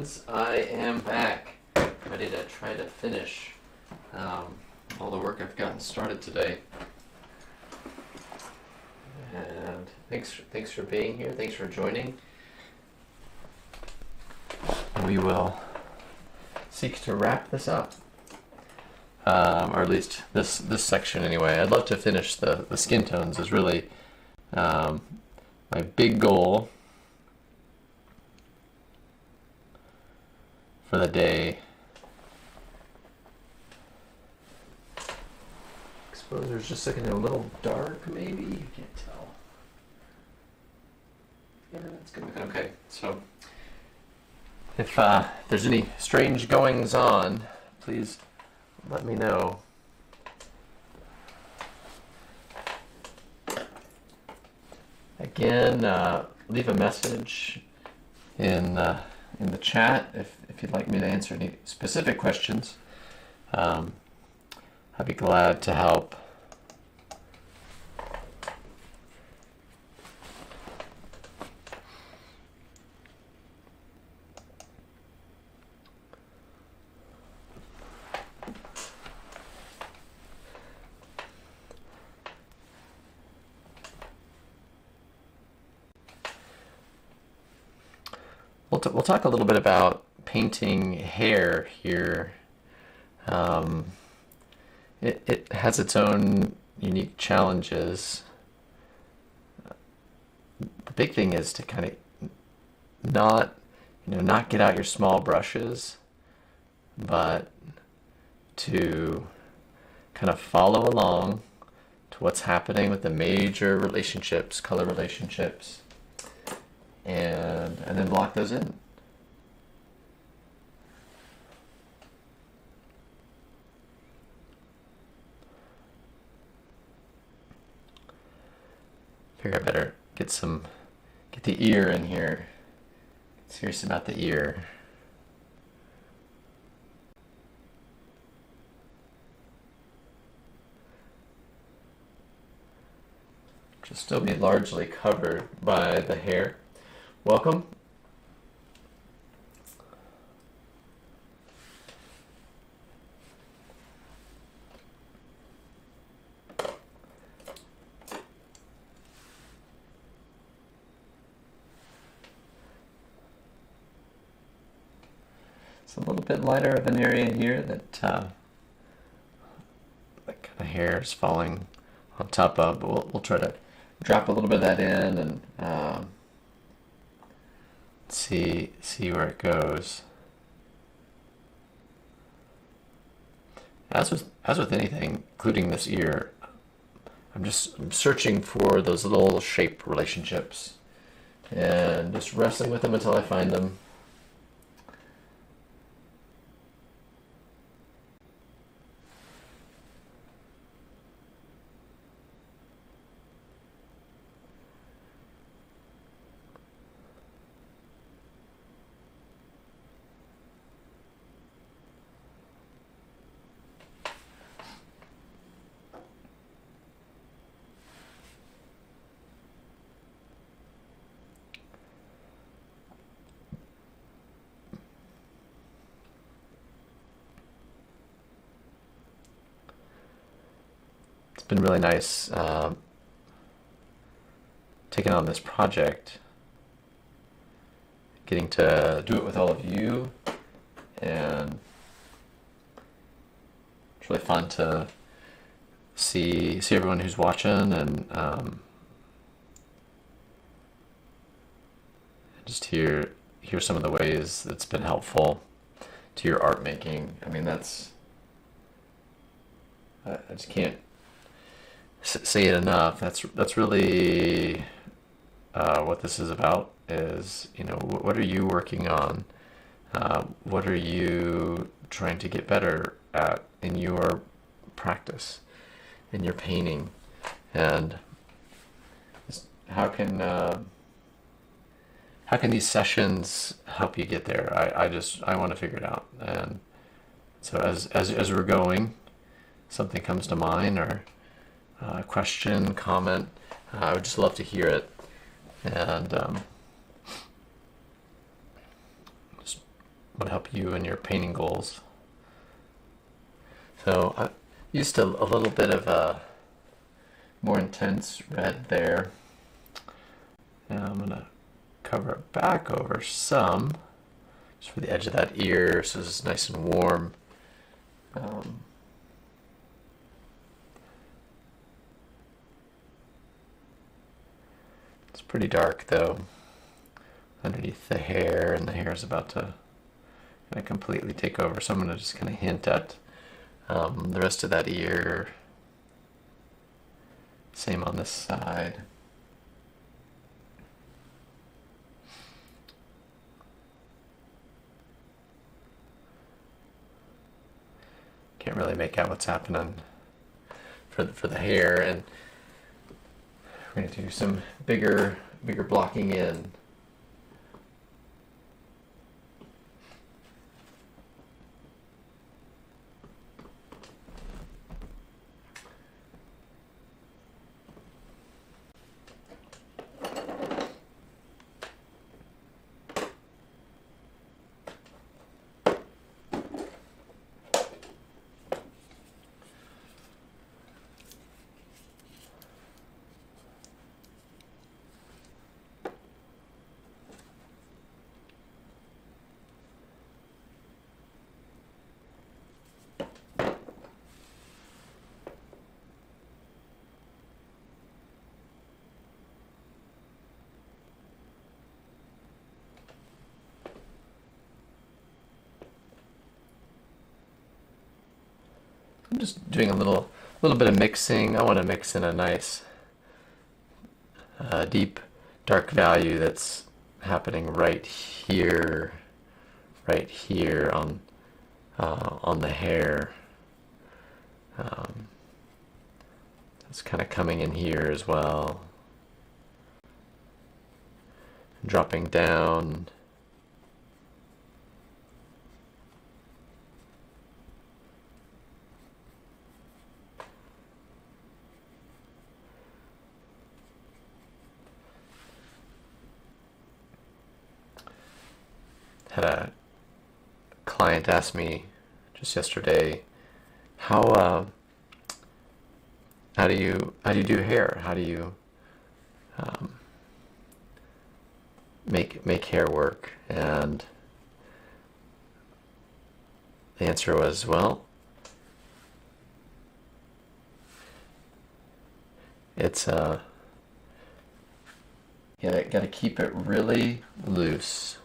friends, I am back, ready to try to finish all the work I've gotten started today. And thanks for being here. Thanks for joining. We will seek to wrap this up, or at least this section anyway. I'd love to finish the skin tones. Is really my big goal for the day. Exposure's just looking a little dark, maybe? You can't tell. Yeah, that's good. Okay, so if there's any strange goings on, please let me know. Again, leave a message in the chat if you'd like me to answer any specific questions. I'd be glad to help. We'll talk a little bit about painting hair here. It has its own unique challenges. The big thing is to kind of not get out your small brushes, but to kind of follow along to what's happening with the major relationships, color relationships, and then block those in. Figure I better get the ear in here. Get serious about the ear. Which will still be largely covered by the hair. Welcome. It's a little bit lighter of an area here that kind of hair is falling on top of, but we'll try to drop a little bit of that in and see where it goes. As with anything, including this ear, I'm searching for those little shape relationships and just wrestling with them until I find them. Been really nice taking on this project, getting to do it with all of you, and it's really fun to see everyone who's watching and just hear some of the ways that's been helpful to your art making. I mean, I just can't say it enough. That's really what this is about. Is what are you working on? What are you trying to get better at in your practice, in your painting, and how can these sessions help you get there? I want to figure it out, and so as we're going, something comes to mind or question, comment, I would just love to hear it. And just would help you in your painting goals. So I used a little bit of a more intense red there. Now I'm going to cover it back over some, just for the edge of that ear, so it's nice and warm. It's pretty dark though underneath the hair, and the hair is about to kind of completely take over, so I'm going to just kind of hint at the rest of that ear. Same on this side. Can't really make out what's happening for the hair, and we're going to do some bigger blocking in. I'm just doing a little bit of mixing. I want to mix in a nice deep dark value that's happening right here on the hair. It's kind of coming in here as well, dropping down. Had a client ask me just yesterday, how do you do hair? How do you make hair work? And the answer was, well, it's you gotta keep it really loose.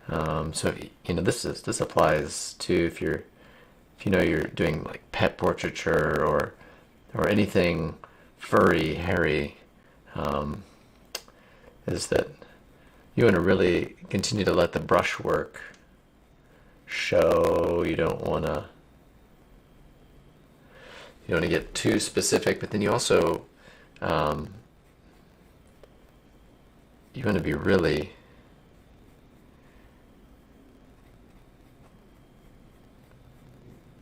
So if, you know, this applies to if you know you're doing like pet portraiture or anything furry, hairy, is that you want to really continue to let the brushwork show. You don't want to get too specific, but then you also you want to be really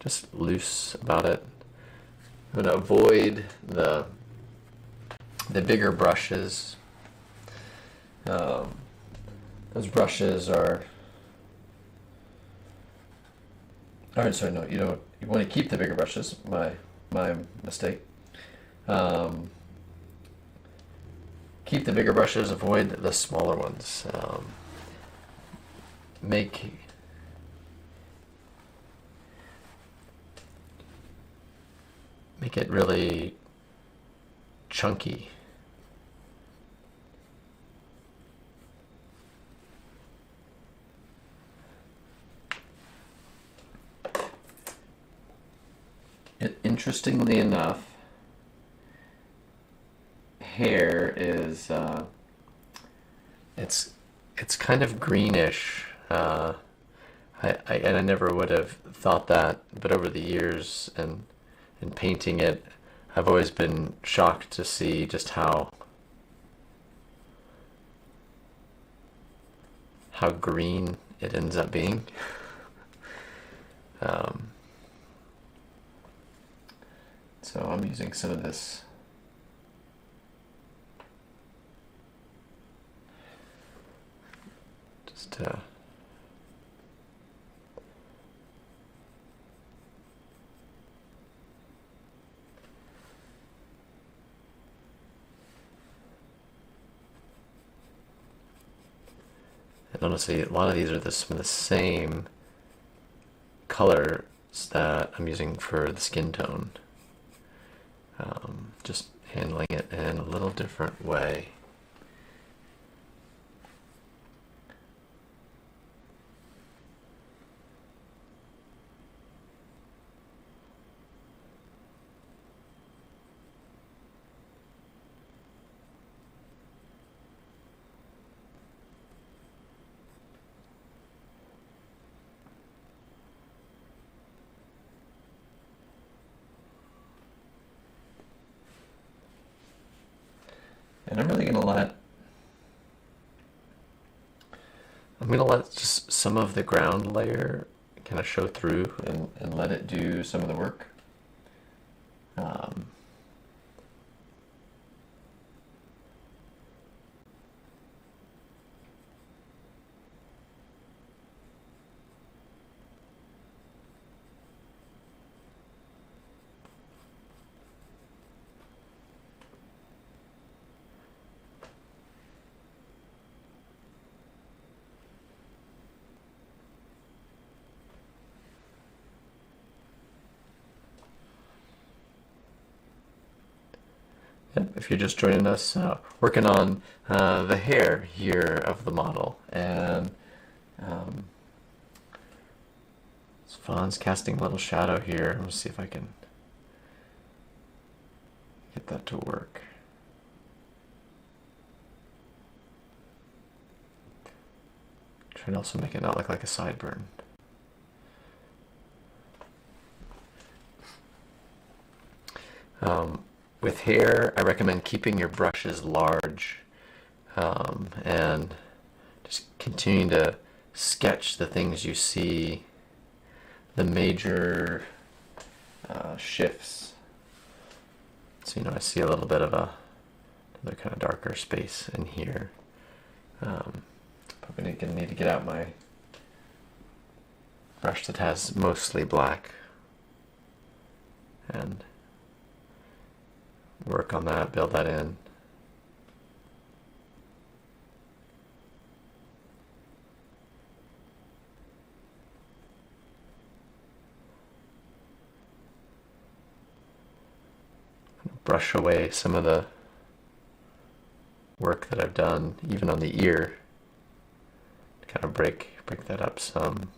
just loose about it. I'm going to avoid the bigger brushes. Those brushes are. Alright, sorry, no, you don't. You want to keep the bigger brushes. My mistake. Keep the bigger brushes. Avoid the smaller ones. Make it really chunky. Interestingly enough, hair is it's kind of greenish. I never would have thought that, but over the years and painting it, I've always been shocked to see just how green it ends up being. So I'm using some of this just to And honestly, a lot of these are some of the same colors that I'm using for the skin tone. Just handling it in a little different way. And I'm really gonna let just some of the ground layer kind of show through and let it do some of the work. Yep, if you're just joining us, working on the hair here of the model, and Fawn's casting a little shadow here. Let's see if I can get that to work. Try to also make it not look like a sideburn. With hair, I recommend keeping your brushes large and just continuing to sketch the things you see, the major shifts. So, I see a little bit of another kind of darker space in here. Probably gonna need to get out my brush that has mostly black and work on that, build that in. Brush away some of the work that I've done, even on the ear, to kind of break that up some.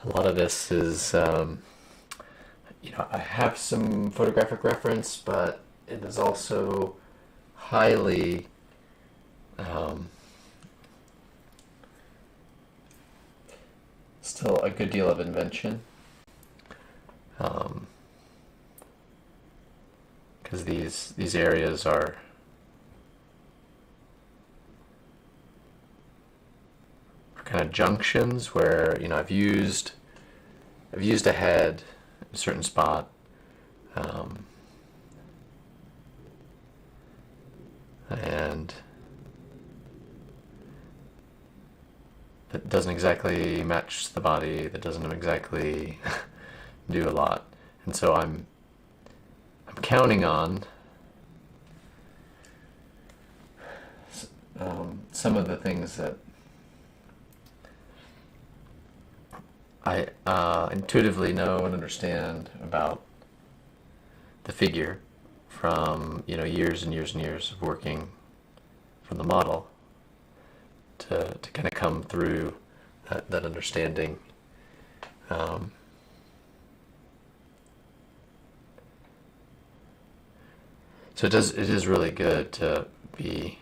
A lot of this is, I have some photographic reference, but it is also highly still a good deal of invention, because these areas are kind of junctions where I've used a head in a certain spot, and that doesn't exactly match the body, that doesn't exactly do a lot, and so I'm counting on some of the things that I intuitively know and understand about the figure from years and years and years of working from the model to kind of come through that understanding. So it is really good to be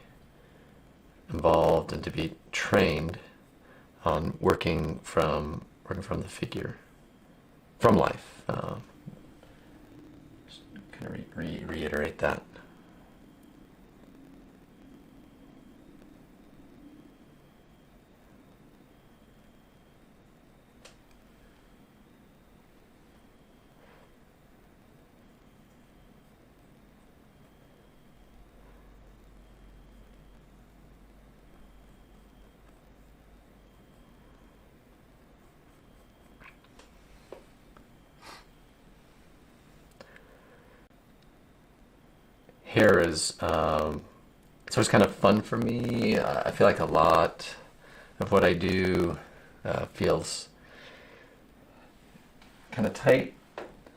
involved and to be trained on working from the figure, from life. going to reiterate that. Hair is it's always kind of fun for me. I feel like a lot of what I do feels kind of tight,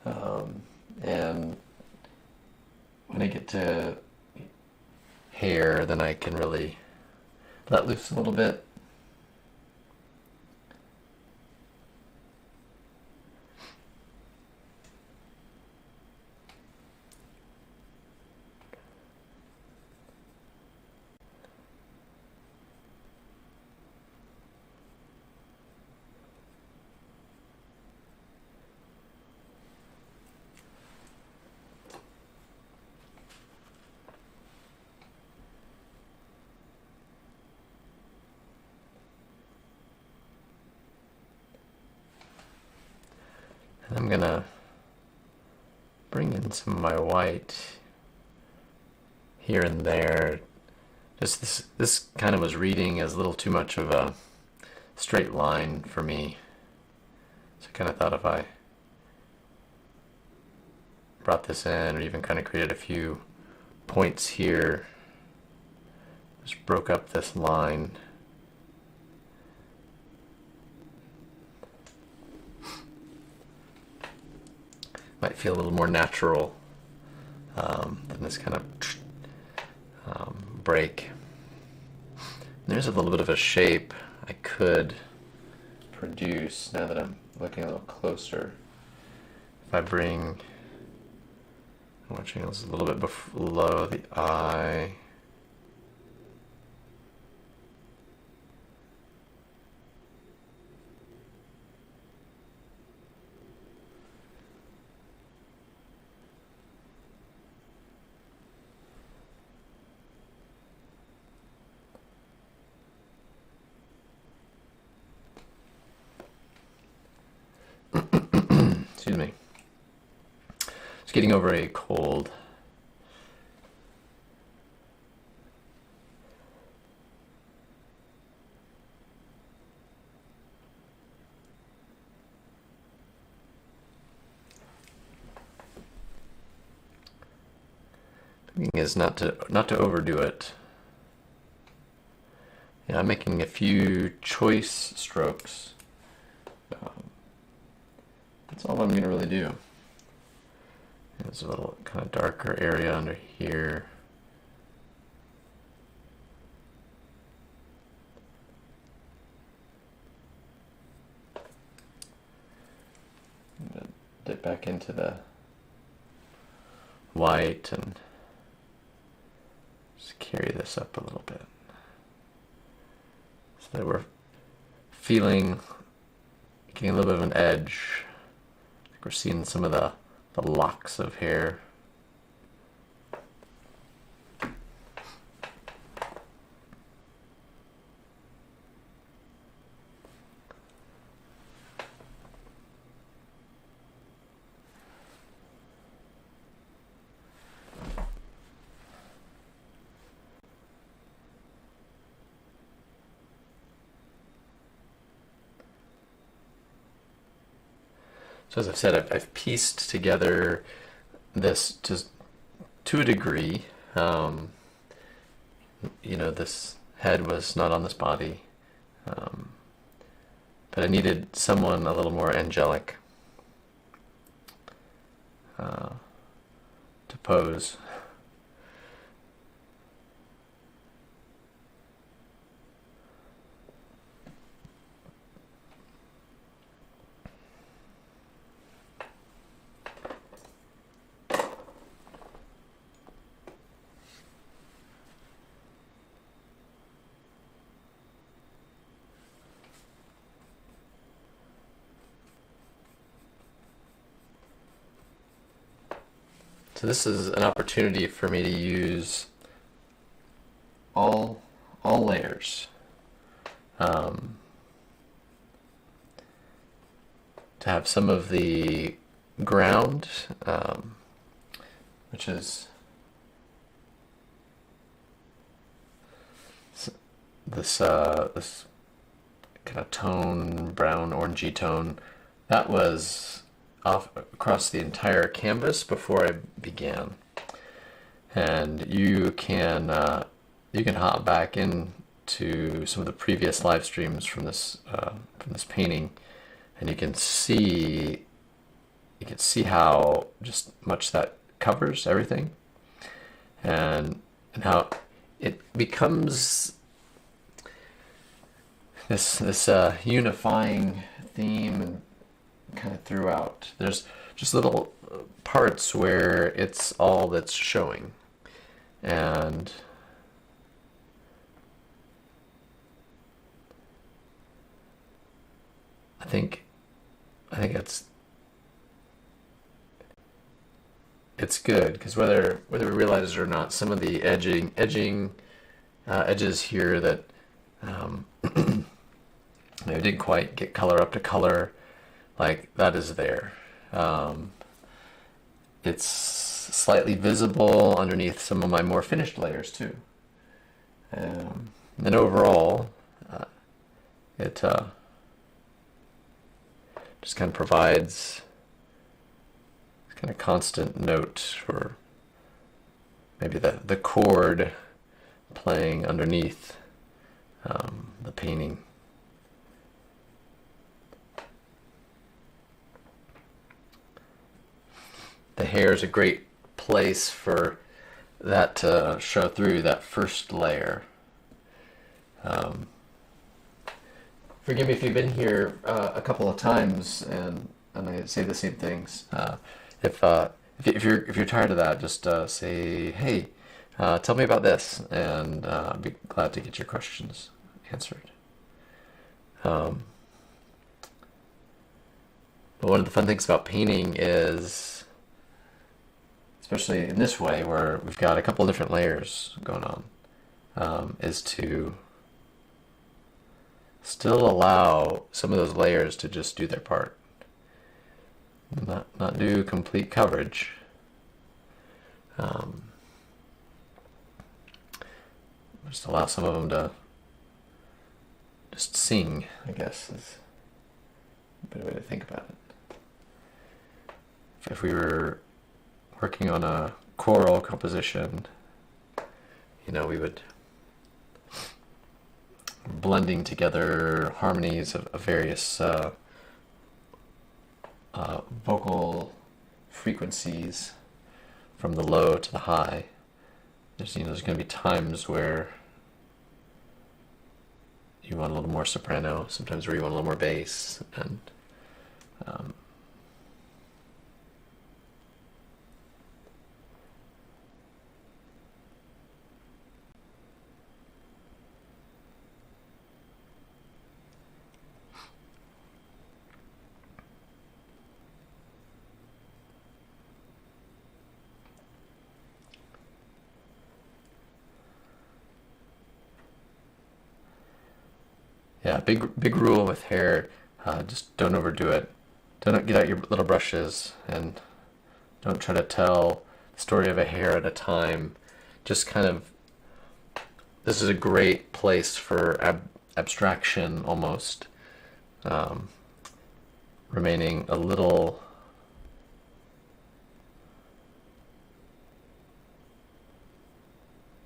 and when I get to hair, then I can really let loose a little bit. And I'm gonna bring in some of my white here and there. Just this kind of was reading as a little too much of a straight line for me. So I kind of thought if I brought this in, or even kind of created a few points here, just broke up this line. Might feel a little more natural than this kind of break. And there's a little bit of a shape I could produce now that I'm looking a little closer. If I bring, I'm watching this a little bit below the eye. Excuse me. Just getting over a cold. The thing is not to overdo it. Yeah, I'm making a few choice strokes. That's all I'm going to really do. There's a little kind of darker area under here. I'm going to dip back into the white and just carry this up a little bit. So that we're feeling, getting a little bit of an edge. We're seeing some of the locks of hair. So as I've said, I've pieced together this to a degree. You know, this head was not on this body, but I needed someone a little more angelic to pose. So this is an opportunity for me to use all layers to have some of the ground, which is this kind of tone, brown, orangey tone, that was off across the entire canvas before I began. And you can hop back into some of the previous live streams from this painting, and you can see how just much that covers everything, and how it becomes this unifying theme and kind of throughout. There's just little parts where it's all that's showing, and I think it's good, because whether we realize it or not, some of the edges here that I didn't quite get color up to color, like that is there. It's slightly visible underneath some of my more finished layers too. And overall, it just kind of provides kind of constant note for maybe the chord playing underneath the painting. The hair is a great place for that to show through, that first layer. Forgive me if you've been here a couple of times and I say the same things. If you're tired of that, just say, hey, tell me about this, and I'd be glad to get your questions answered. But one of the fun things about painting is, especially in this way where we've got a couple of different layers going on, is to still allow some of those layers to just do their part. Not do complete coverage. Just allow some of them to just sing, I guess, is a better way to think about it. If we were working on a choral composition, we would blending together harmonies of various vocal frequencies from the low to the high. There's going to be times where you want a little more soprano, sometimes where you want a little more bass, and yeah, big rule with hair, just don't overdo it. Don't get out your little brushes, and don't try to tell the story of a hair at a time. Just kind of, this is a great place for abstraction almost, remaining a little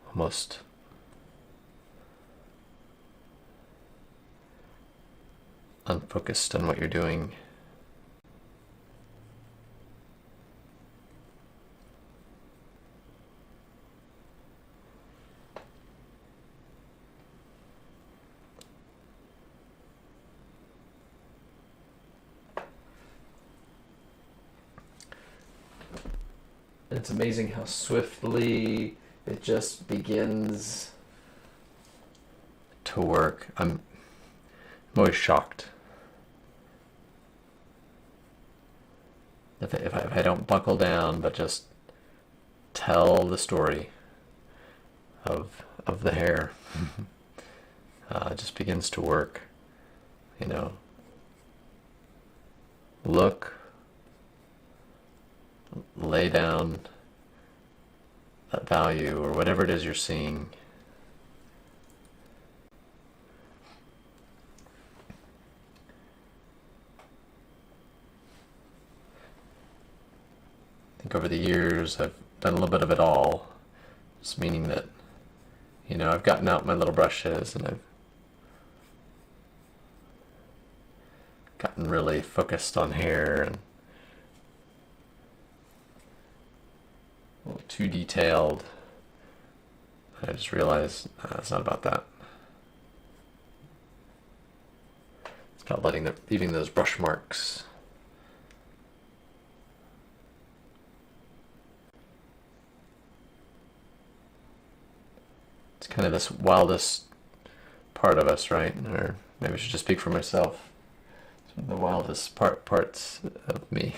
almost unfocused on what you're doing. It's amazing how swiftly it just begins to work. I'm always shocked if I don't buckle down, but just tell the story of the hair. It just begins to work. You know, look, lay down that value or whatever it is you're seeing. I think over the years I've done a little bit of it all, just meaning that, you know, I've gotten out my little brushes and I've gotten really focused on hair and a little too detailed. I just realized it's not about that. It's about leaving those brush marks. It's kind of this wildest part of us, right? Or maybe I should just speak for myself. It's one of the wildest parts of me.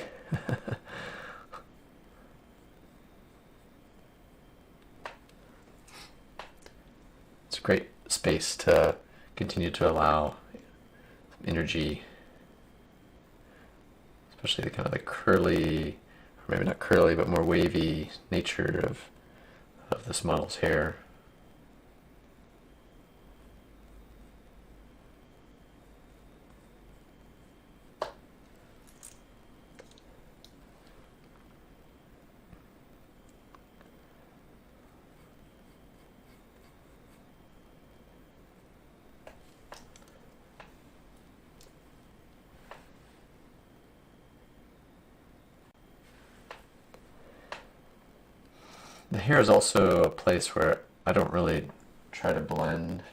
It's a great space to continue to allow energy, especially the kind of the curly, or maybe not curly, but more wavy nature of this model's hair. The hair is also a place where I don't really try to blend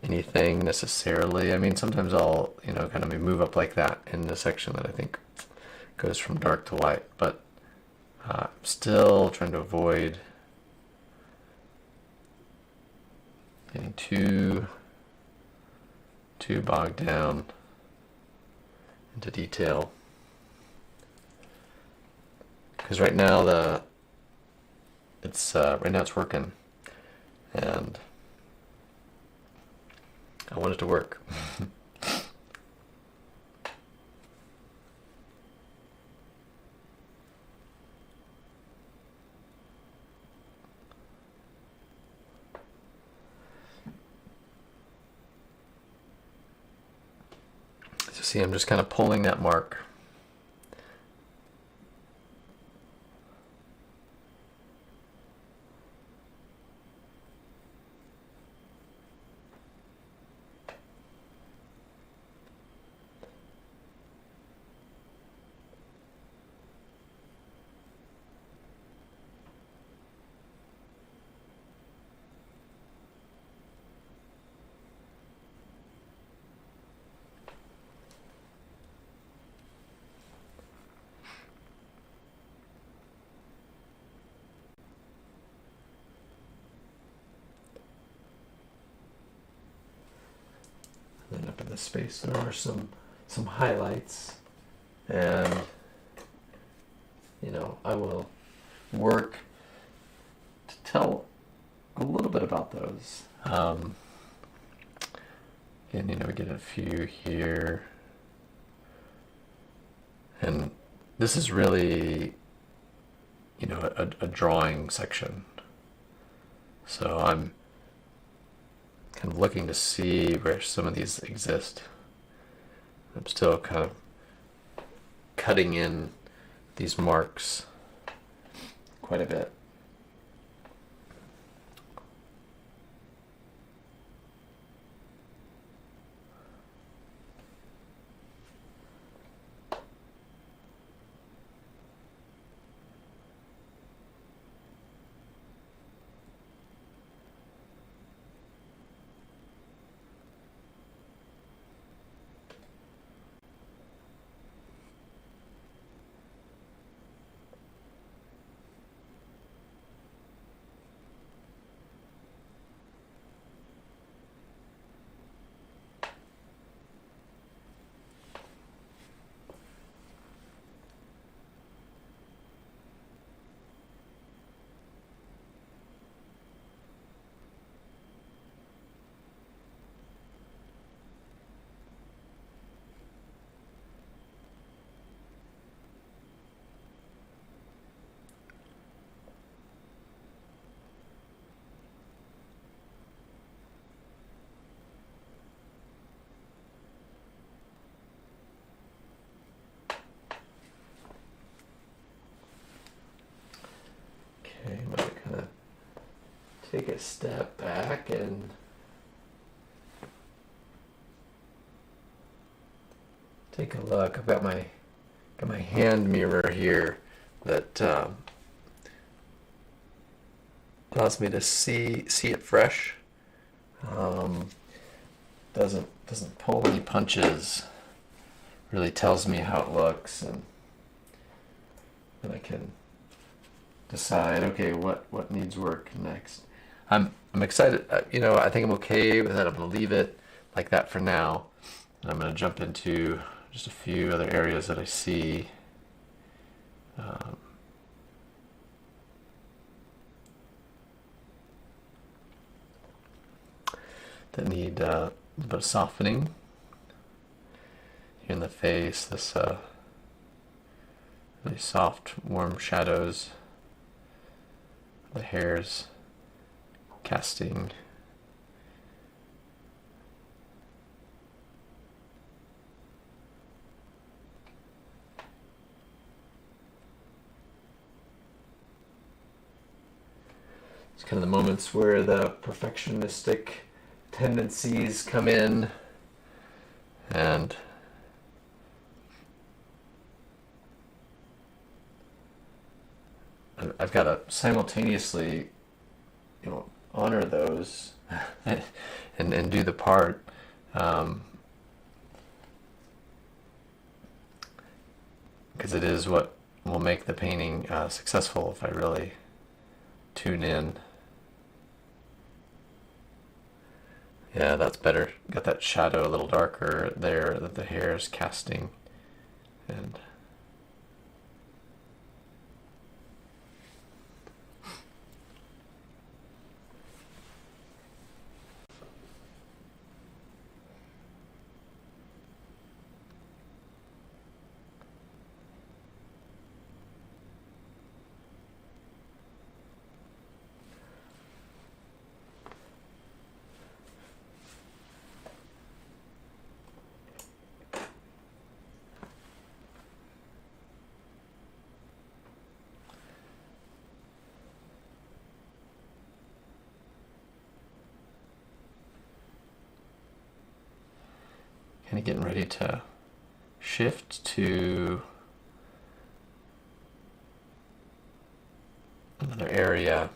anything necessarily. I mean, sometimes I'll, you know, kind of move up like that in the section that I think goes from dark to light, but I'm still trying to avoid getting too bogged down into detail. Because right now it's working, and I want it to work. So see, I'm just kind of pulling that mark. And up in this space there are some highlights, and you know, I will work to tell a little bit about those. And you know, we get a few here, and this is really, you know, a drawing section, so I'm kind of looking to see where some of these exist. I'm still kind of cutting in these marks quite a bit. take a step back and take a look. I've got my hand mirror here that allows me to see it fresh. Doesn't pull any punches. Really tells me how it looks, and then I can decide, okay, what needs work next. I'm excited. I think I'm okay with that. I'm gonna leave it like that for now, and I'm gonna jump into just a few other areas that I see. That need a little bit of softening. Here in the face, this really soft, warm shadows. The hairs casting. It's kind of the moments where the perfectionistic tendencies come in, and I've got to simultaneously, honor those and do the part. Because it is what will make the painting successful if I really tune in. Yeah, that's better. Got that shadow a little darker there that the hair is casting. And kind of getting ready to shift to another area.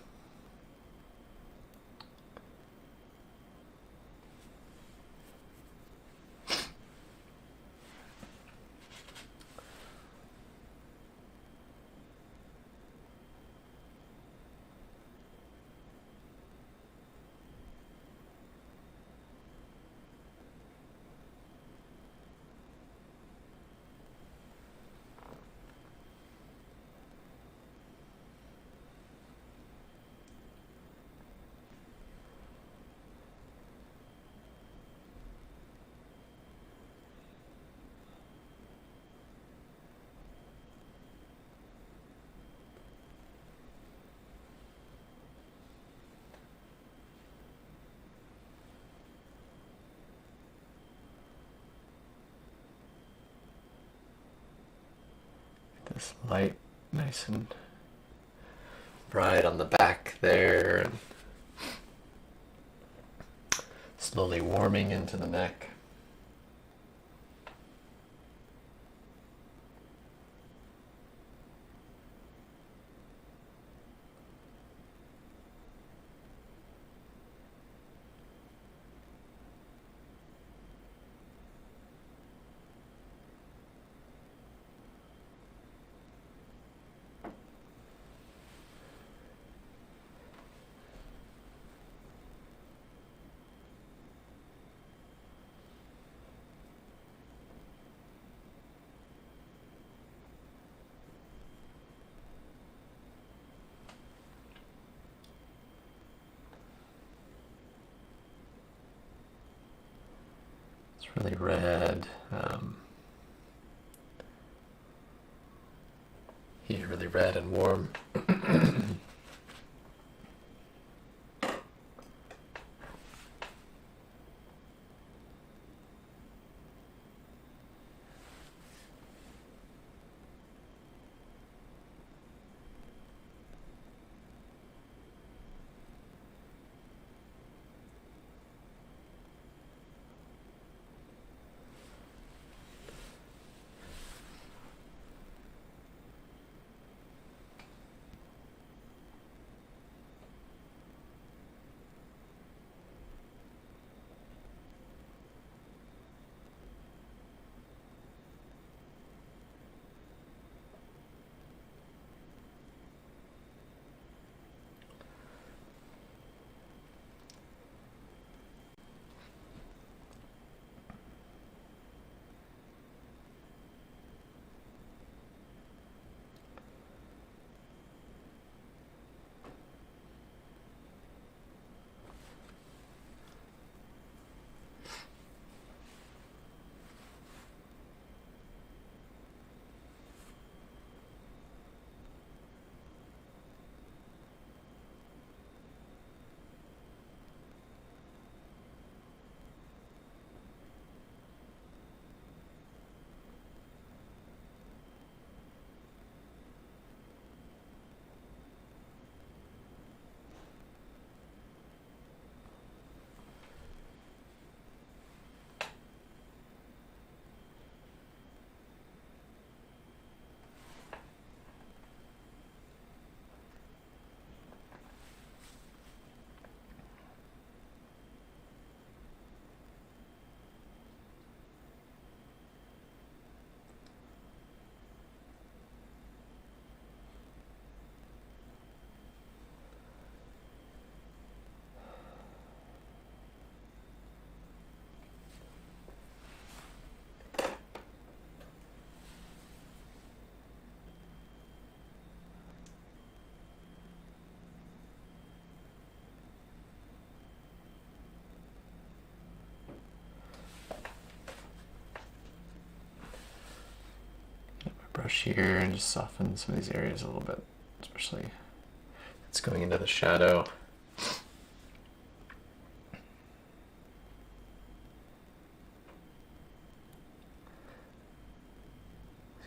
This light nice and bright on the back there, and slowly warming into the neck. It's really red. Yeah, really red and warm. brush here and just soften some of these areas a little bit, especially it's going into the shadow.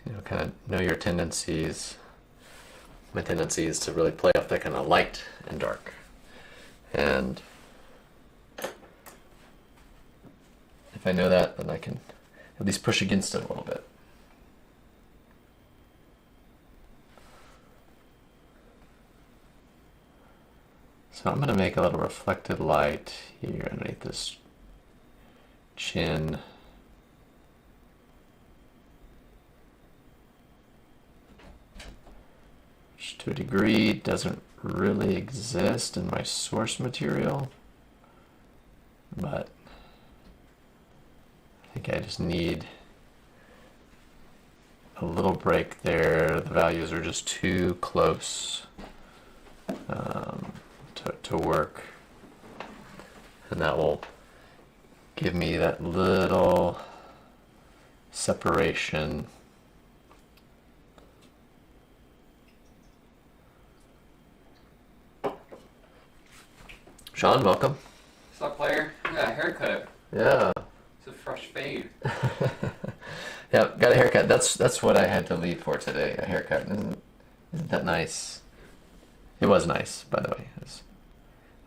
You know, kind of know your tendencies. My tendency is to really play off that kind of light and dark. And if I know that, then I can at least push against it a little bit. So I'm going to make a little reflected light here underneath this chin. Which to a degree doesn't really exist in my source material, but I think I just need a little break there. The values are just too close to work, and that will give me that little separation. Sean, welcome. What's up, player? I got a haircut. Yeah. It's a fresh fade. Yeah, got a haircut. That's what I had to leave for today. A haircut. Isn't that nice? It was nice, by the way.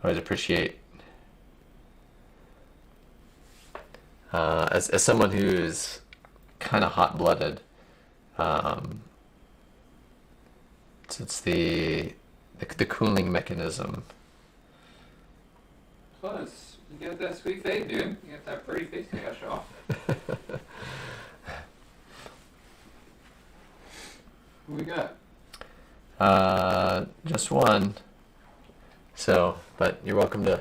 I always appreciate as someone who's kind of hot-blooded. It's the cooling mechanism. Plus, you got that sweet fade, dude. You got that pretty face you gotta show off. Who we got? Just one. So, but you're welcome to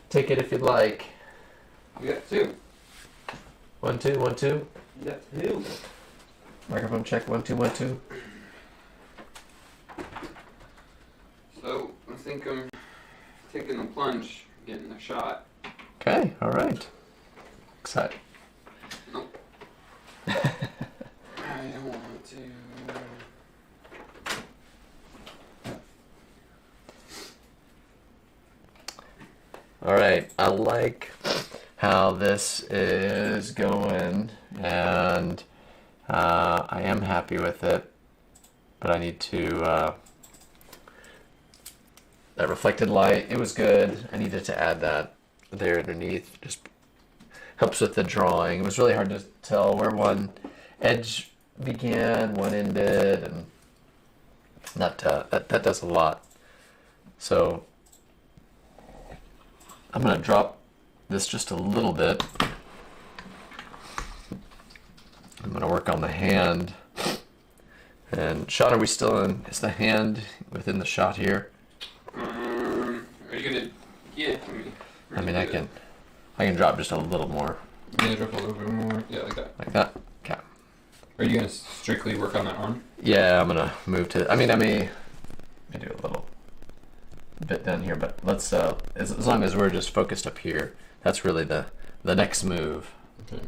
take it if you'd like. We got two. 1 2 1 2. You got two. Microphone check 1 2 1 2. So, I think I'm taking the plunge, getting the shot. Okay, all right. Excited. Nope. I don't want to. All right, I like how this is going, and I am happy with it, but I need to, that reflected light, it was good. I needed to add that there underneath, just helps with the drawing. It was really hard to tell where one edge began, one ended, and that does a lot. So I'm going to drop this just a little bit. I'm going to work on the hand. And Sean, are we still in? Is the hand within the shot here? Are you gonna get me? I mean, I can drop just a little more. Yeah, drop a little bit more. Yeah, like that. Like that? Okay. Are you gonna strictly work on that arm? Yeah, I'm going to move to, I may do a little bit down here, but let's, as long as we're just focused up here, that's really the next move. Okay.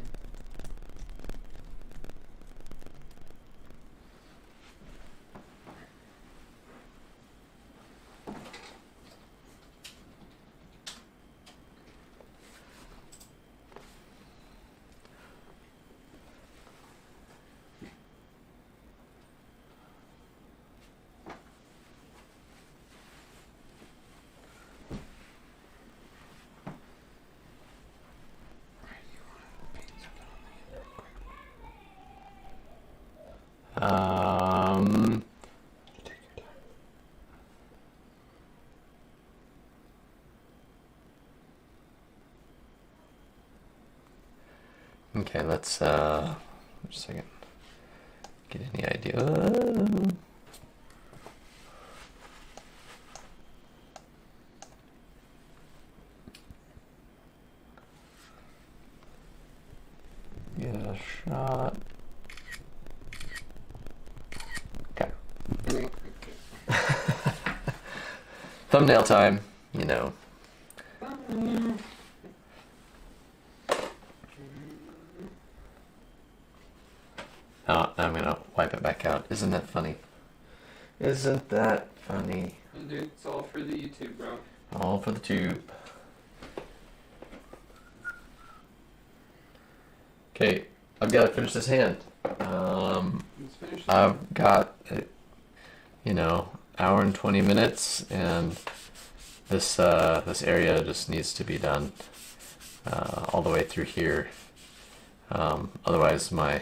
Okay, let's, just a second, get any idea. Get a shot. Okay. Thumbnail time, you know. I'm gonna wipe it back not? Isn't that funny? Isn't that funny? And dude, it's all for the YouTube, bro. All for the tube. Okay, I've got to finish this hand. Let's finish. I've got, you know, hour and 20 minutes, and this this area just needs to be done all the way through here. Otherwise, my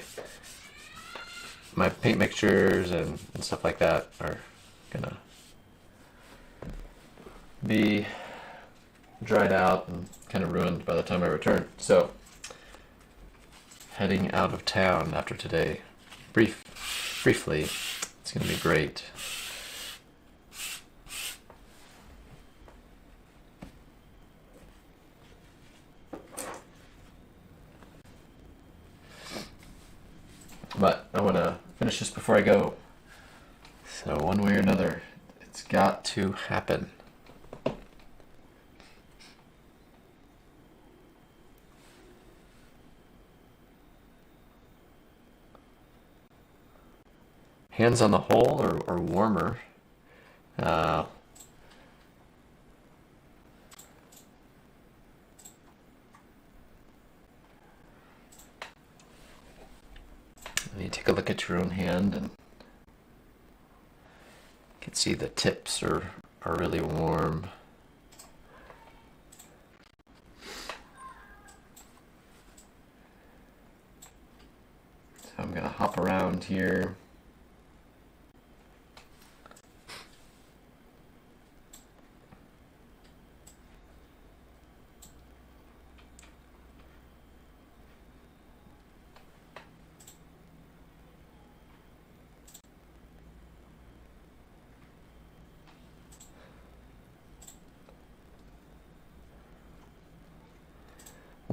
paint mixtures and stuff like that are gonna be dried out and kind of ruined by the time I return. So, heading out of town after today. Briefly, it's gonna be great. But I want to finish this before I go. So one way or another, it's got to happen. Hands on the hole or warmer. You take a look at your own hand, and you can see the tips are really warm. So I'm going to hop around here.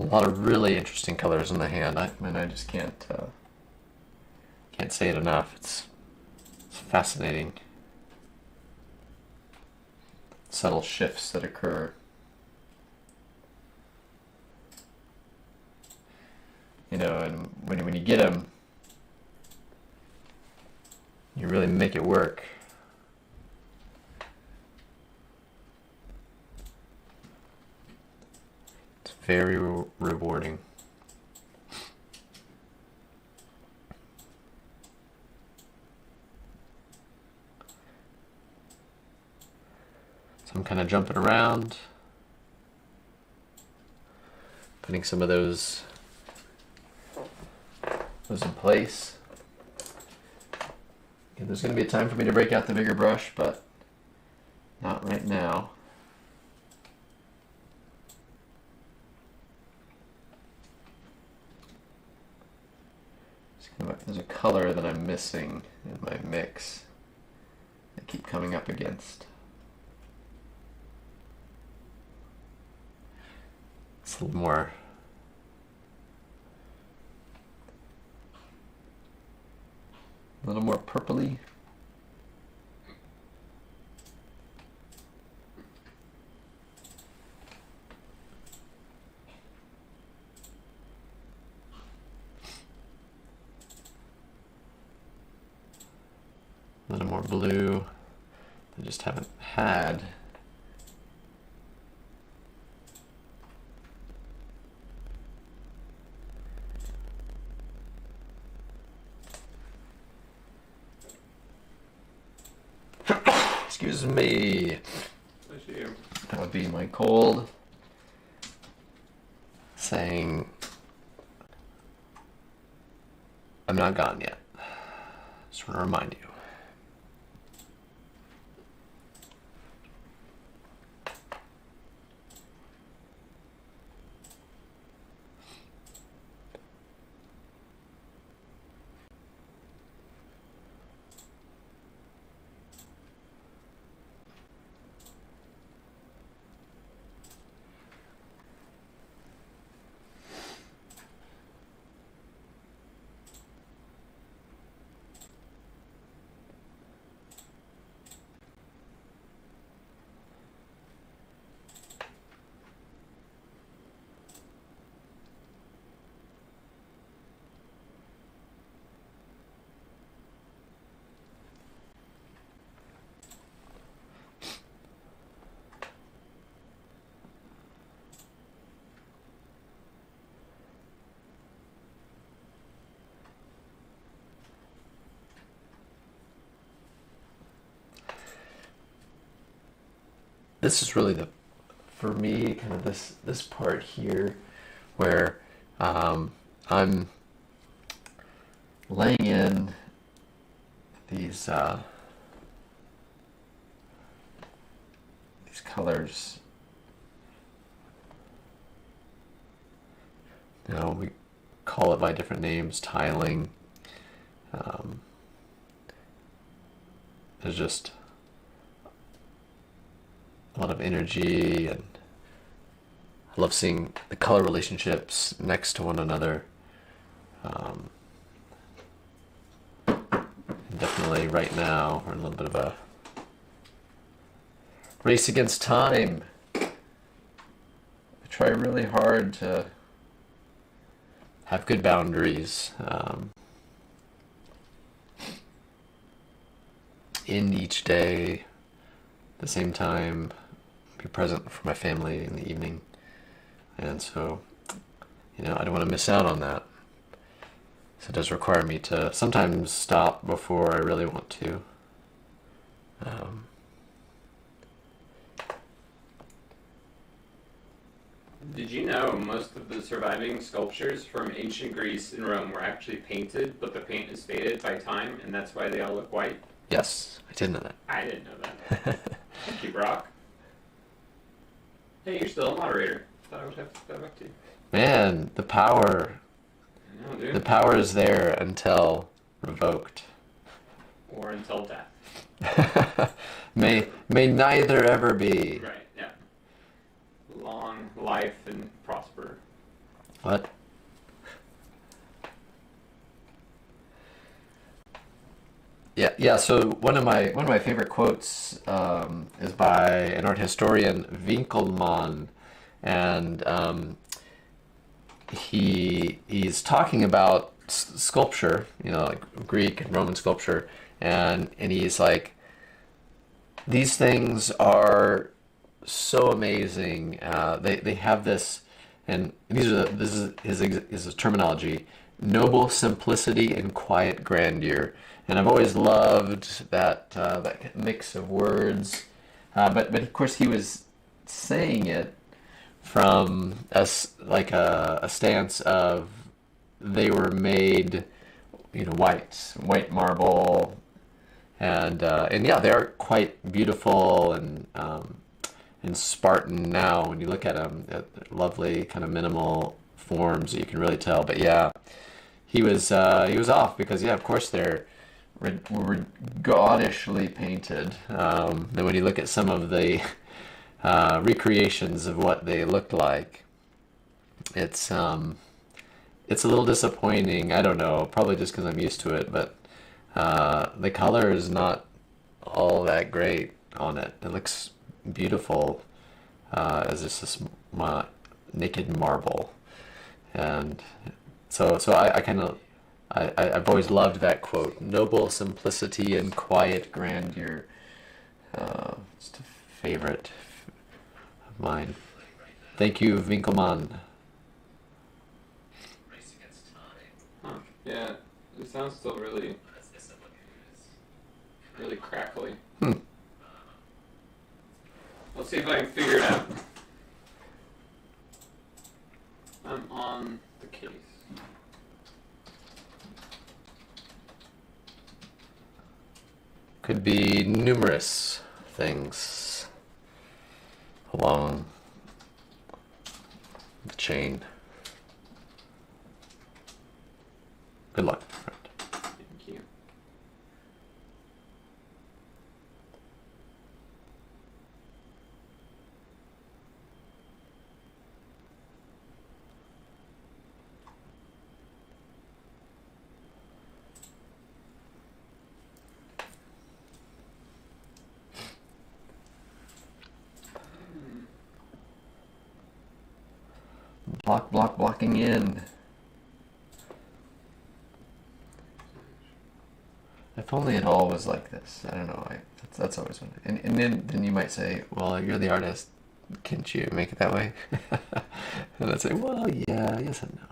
A lot of really interesting colors in the hand. I mean, I just can't say it enough. It's fascinating. Subtle shifts that occur. You know, and when you get them, you really make it work. Very rewarding. So I'm kind of jumping around, putting some of those in place. Okay, there's going to be a time for me to break out the bigger brush, but not right now. There's a color that I'm missing in my mix. I keep coming up against. It's a little more purpley. A little more blue. I just haven't had. Excuse me. That would be my cold saying, I'm not gone yet. Just want to remind you. this is really for me, kind of this part here, where I'm laying in these colors. We call it by different names, tiling. There's just a lot of energy, and I love seeing the color relationships next to one another. Definitely right now we're in a little bit of a race against time. I try really hard to have good boundaries in each day. At the same time, be present for my family in the evening, and so I don't want to miss out on that. So it does require me to sometimes stop before I really want to. Did you know most of the surviving sculptures from ancient Greece and Rome were actually painted, but the paint is faded by time, and that's why they all look white? Yes, I did know that. I didn't know that. Thank you, Brock. Hey, you're still a moderator. Thought I would have to step up to you. Man, the power. I know, dude. The power is there until revoked. Or until death. may neither ever be. Right, yeah. Long life and prosper. What? Yeah. So one of my favorite quotes is by an art historian, Winkelmann, and he's talking about sculpture, like Greek and Roman sculpture, and he's like, these things are so amazing. They have this, and this is his terminology: noble simplicity and quiet grandeur. And I've always loved that mix of words, but of course he was saying it from a stance of they were made, white marble, and yeah, they are quite beautiful and Spartan now when you look at them, lovely kind of minimal forms that you can really tell. But yeah, he was off because of course they're were gaudishly painted. Then when you look at some of the recreations of what they looked like, it's a little disappointing. I don't know, probably just because I'm used to it, but the color is not all that great on it. It looks beautiful as just this naked marble, and so I've always loved that quote: noble simplicity and quiet grandeur. It's a favorite of mine. Thank you, Winkelmann. Huh. Yeah, it sounds still really crackly. Let's see if I can figure it out. I'm on the case. Could be numerous things along the chain. Good luck, friend. Thank you. Blocking in. If only it all was like this. I don't know. That's always one. And then you might say, well, you're the artist. Can't you make it that way? And I'd say, well, yeah, yes and no.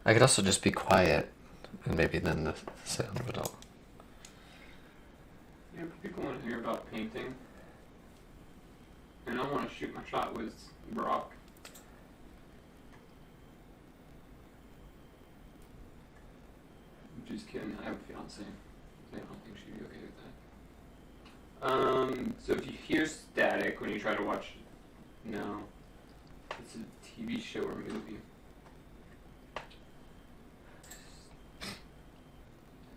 I could also just be quiet, and maybe then the sound would all. Yeah, but people want to hear about painting. And I want to shoot my shot with Brock. I'm just kidding. I have a fiance. I don't think she'd be okay with that. So if you hear static when you try to watch, no, it's a TV show or movie.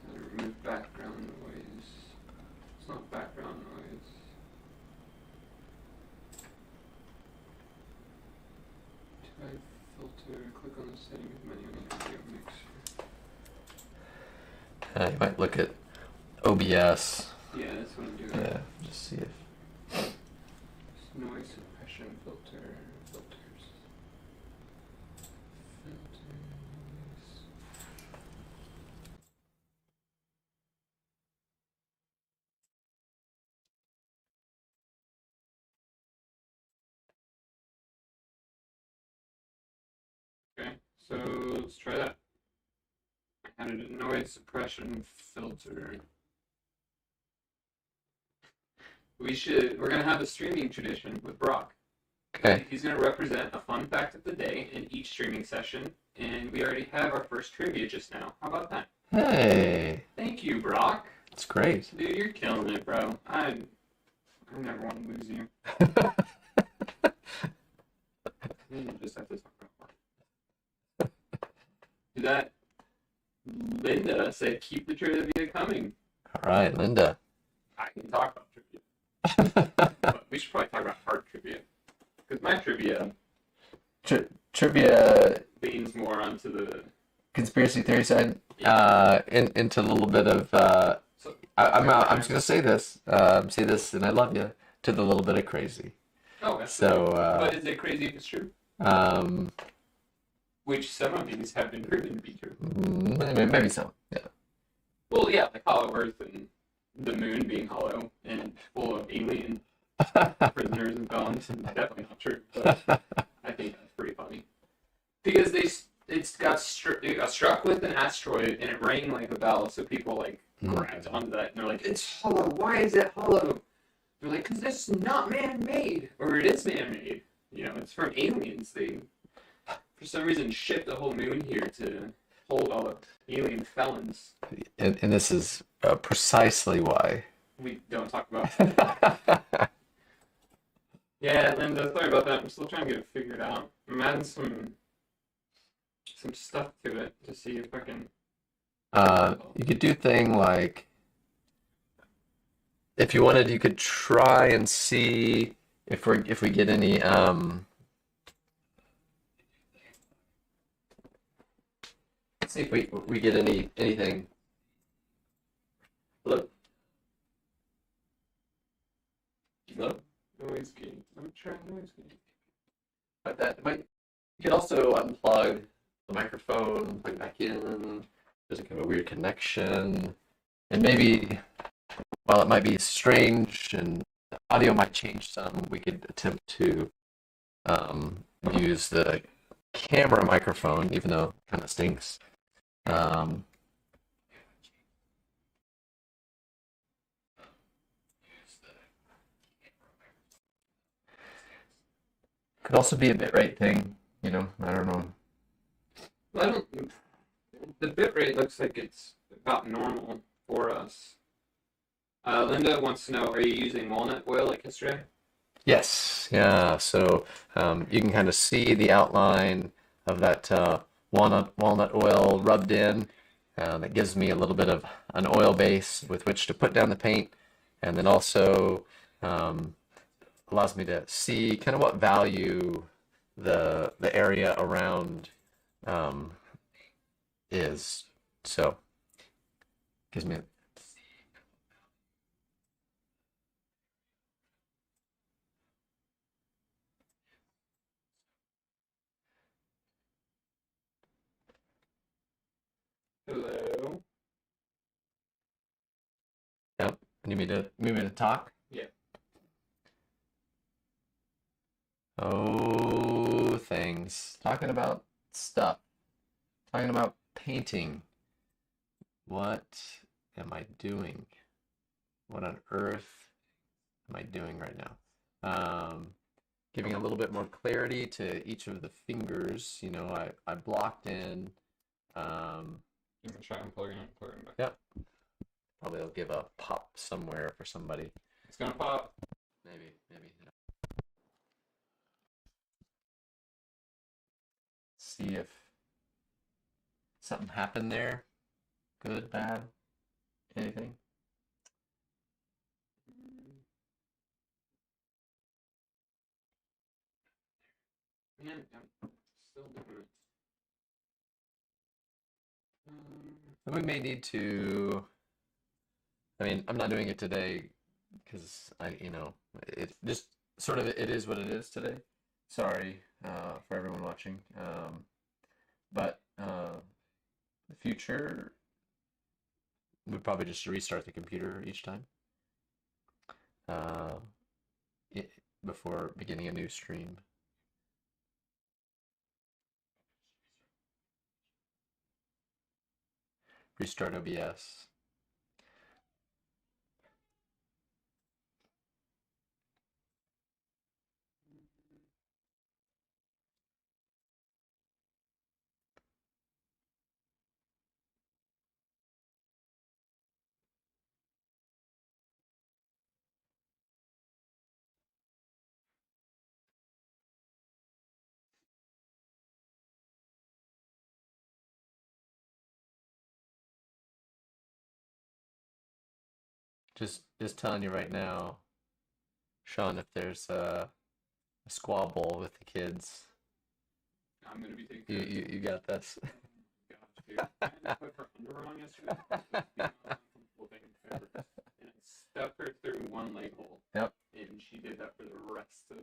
How to remove background noise. It's not background noise. Type filter. Click on the settings menu on the video mixer. You might look at OBS. Yeah, that's what I'm doing. Yeah, just see if. Noise suppression filter. Filters. Okay, so let's try that. I added a noise suppression filter. We're gonna have a streaming tradition with Brock. Okay. He's gonna represent a fun fact of the day in each streaming session, and we already have our first trivia just now. How about that? Hey, Thank you, Brock. that's great. Dude, you're killing it, bro. I never want to lose you. Just have to talk about that. Linda said, "Keep the trivia coming." All right, Linda. I can talk about trivia, but we should probably talk about hard trivia because my trivia Trivia leans more onto the. conspiracy theory side. Into a little bit of. So, I'm just gonna say this. Say this, and I love you. To the little bit of crazy. Oh, that's So. but is it crazy if it's true? Which some of these have been proven to be true. Maybe so. Yeah. Well, yeah, like Hollow Earth and the moon being hollow and full of alien prisoners and felons. Definitely not true, but I think that's pretty funny because it got struck with an asteroid and it rang like a bell, so people like grabbed onto that and they're like, "It's hollow. Why is it hollow?" They're like, "Because this is not man-made, or it is man-made. You know, it's from aliens. They, for some reason, shipped the whole moon here to hold all the alien felons." And this is precisely why. We don't talk about. Yeah, Linda, sorry about that. I'm still trying to get it figured out. I'm adding some stuff to it to see if I can. You could do thing like, if you wanted, you could try and see if we get any let's see if we get anything. Hello? Hello? Noise gate. I'm trying noise gate. But that might, you could also unplug the microphone, plug it back in. There's a kind of a weird connection. And maybe, while it might be strange and the audio might change some, we could attempt to use the camera microphone, even though it kind of stinks. Could also be a bitrate thing, I don't know. Well, the bitrate looks like it's about normal for us. Linda wants to know, are you using walnut oil like yesterday? Yes, yeah. So you can kind of see the outline of that walnut oil rubbed in. That gives me a little bit of an oil base with which to put down the paint, and then also allows me to see kind of what value the area around is. So gives me. Hello. Yep. You need me to talk? Yeah. Oh, things. Talking about stuff. talking about painting. What am I doing? What on earth am I doing right now? Giving a little bit more clarity to each of the fingers. You know, I blocked in. You can try unplugging it and plugging it back. Yep. Probably I'll give a pop somewhere for somebody. It's gonna pop. Maybe. See if something happened there. Good, bad, anything? Man, I'm still doing it. And we may need to. I mean, I'm not doing it today because it just sort of it is what it is today. Sorry for everyone watching. But the future would probably just restart the computer each time uh, before beginning a new stream. Restart OBS. Just telling you right now, Sean, if there's a squabble with the kids, I'm gonna be taking you care of it. you got this. Gosh, dude. I had to put her underwear on yesterday. It was the most uncomfortable thing ever. And I stuck her through one leg hole. Yep. And she did that for the rest of.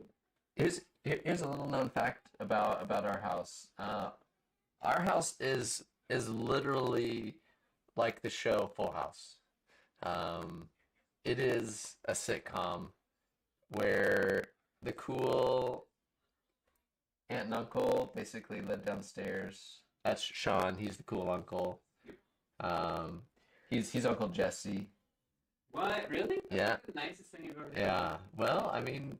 Here's a little known fact about our house. Our house is literally like the show Full House. It is a sitcom where the cool aunt and uncle basically live downstairs. That's Sean. He's the cool uncle. Um, he's Uncle Jesse. What? Really? That's Yeah. like the nicest thing you've ever done. Yeah. Well, I mean,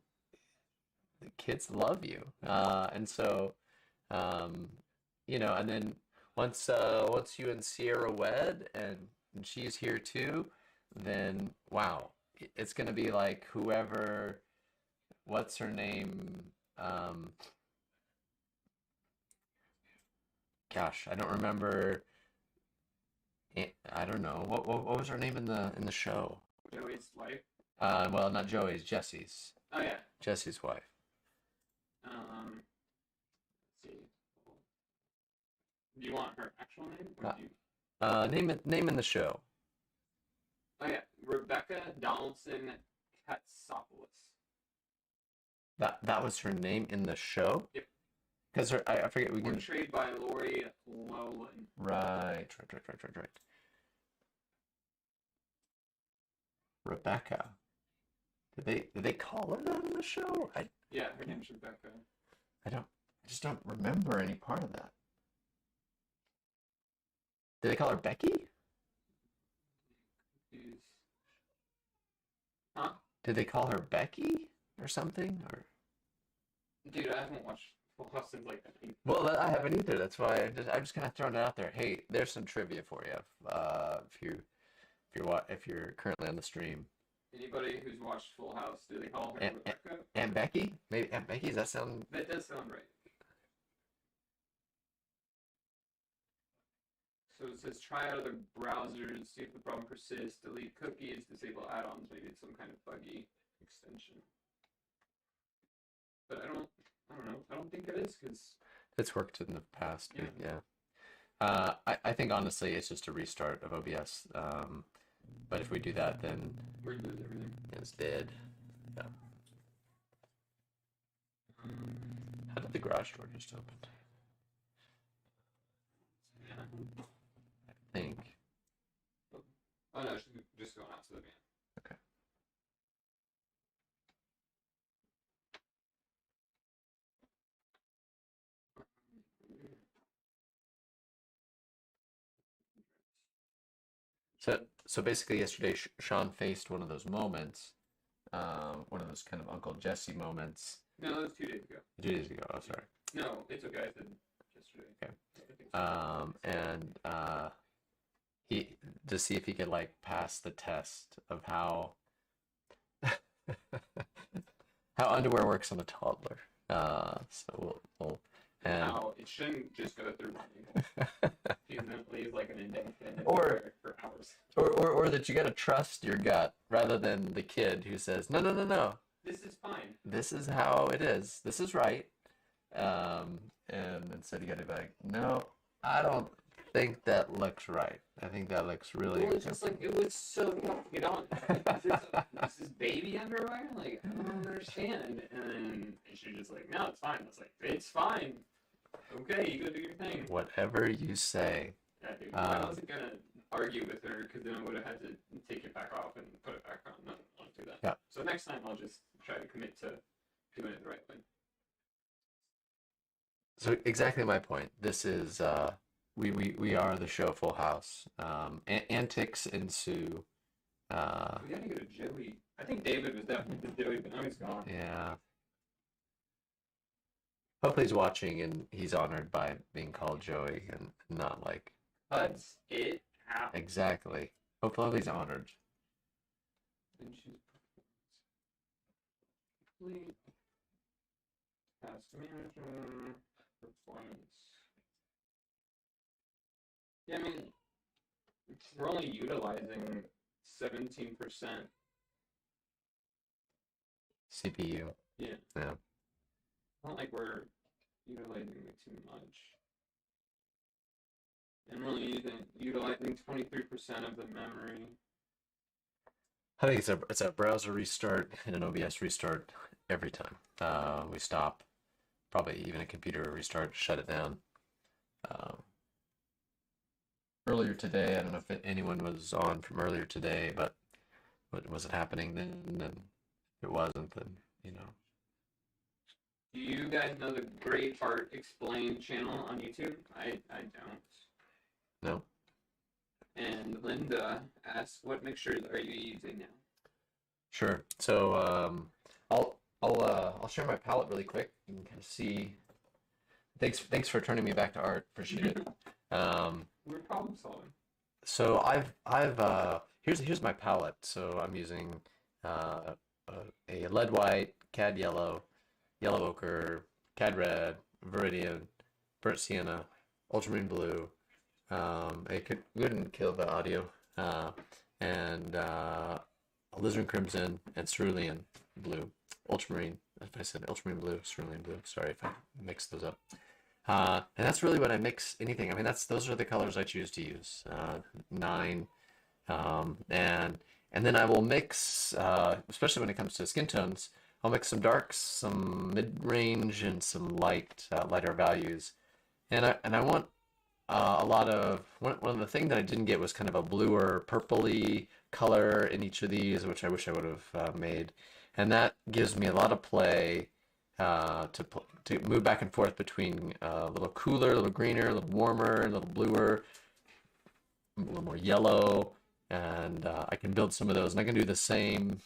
the kids love you, and so and then once you and Sierra wed and she's here too, then wow, it's gonna be like whoever, what's her name? Gosh, I don't remember. I don't know what was her name in the show. Joey's wife. Well, not Joey's, Jesse's. Oh yeah. Jesse's wife. Let's see. Do you want her actual name? Or do you... Name in the show. Oh yeah, Rebecca Donaldson Katsopoulos. That was her name in the show? Yep. Because I forget we can. Portrayed by Lori Lolan. Right. Rebecca. Did they call her that in the show? Yeah, her name's Rebecca. I just don't remember any part of that. Did they call her Becky? Huh? Did they call her Becky or something? Or Dude, I haven't watched Full House since like that. well, I haven't either. That's why I'm just kind of throwing it out there. Hey, there's some trivia for you. If you're currently on the stream. Anybody who's watched Full House, do they call her Rebecca? Aunt Becky? Maybe Aunt Becky? Does that sound? That does sound right. So it says try other browsers, see if the problem persists, delete cookies, disable add-ons, maybe it's some kind of buggy extension. But I don't know. I don't think it is because It's worked in the past. Yeah. Yeah. I think honestly it's just a restart of OBS. But if we do that, then we're good with everything. it's dead. Yeah. How did the garage door just open? Yeah. I think. Oh no, she's just going out to the van. Okay. So basically, yesterday, Sean faced one of those moments, one of those kind of Uncle Jesse moments. No, that was 2 days ago. 2 days ago. Oh, sorry. No, it's okay. I said yesterday. Okay. I think so. And he to see if he could like pass the test of how how underwear works on a toddler. So we'll and How it shouldn't just go through running. He's like an indented Or- for hours. or that you gotta trust your gut rather than the kid who says, no, no, no, no, This is fine. this is how it is. This is right. And instead you gotta be like, no, I don't think that looks right. I think that looks really Well, it's just like it was so tough to get on. This is baby underwear. Like I don't understand. And then she's just like, no, it's fine. I was like, it's fine. Okay, you go do your thing. whatever you say. Yeah, dude. I wasn't gonna argue with her because then I would have had to take it back off and put it back on. I don't want to do that. Yeah. So next time I'll just try to commit to doing it the right way. So exactly my point. This is we are the show Full House. Antics ensue. We gotta go to Joey. I think David was definitely the Joey, but now he's gone. Yeah. Hopefully he's watching and he's honored by being called Joey and not like Cuts it out. exactly. Hopefully he's honored. Then choose complete. Task manager. Performance. Yeah, I mean, we're only utilizing 17%. CPU. Yeah. Yeah. Not like we're utilizing it too much. And we're only utilizing 23% of the memory. I think it's a browser restart and an OBS restart every time. We stop. Probably even a computer restart, shut it down. Earlier today, I don't know if anyone was on from earlier today, but was it happening then? And if it wasn't, then you know. Do you guys know the Great Art Explained channel on YouTube? I don't. No. And Linda asks, what mixtures are you using now? Sure. So I'll share my palette really quick. You can kind of see. Thanks for turning me back to art. Appreciate it. We're problem solving. So here's my palette. So I'm using a lead white, cad yellow, yellow ochre, cad red, viridian, burnt sienna, ultramarine blue. It couldn't kill the audio. And alizarin crimson and cerulean blue. Ultramarine. If I said ultramarine blue, cerulean blue. Sorry if I mixed those up. And that's really when I mix anything. I mean, those are the colors I choose to use. 9, and then I will mix, especially when it comes to skin tones. I'll mix some darks, some mid-range, and some lighter values. And I want a lot of one of the things that I didn't get was kind of a bluer, purpley color in each of these, which I wish I would have made. And that gives me a lot of play to move back and forth between a little cooler, a little greener, a little warmer, a little bluer, a little more yellow, and I can build some of those. And I can do the same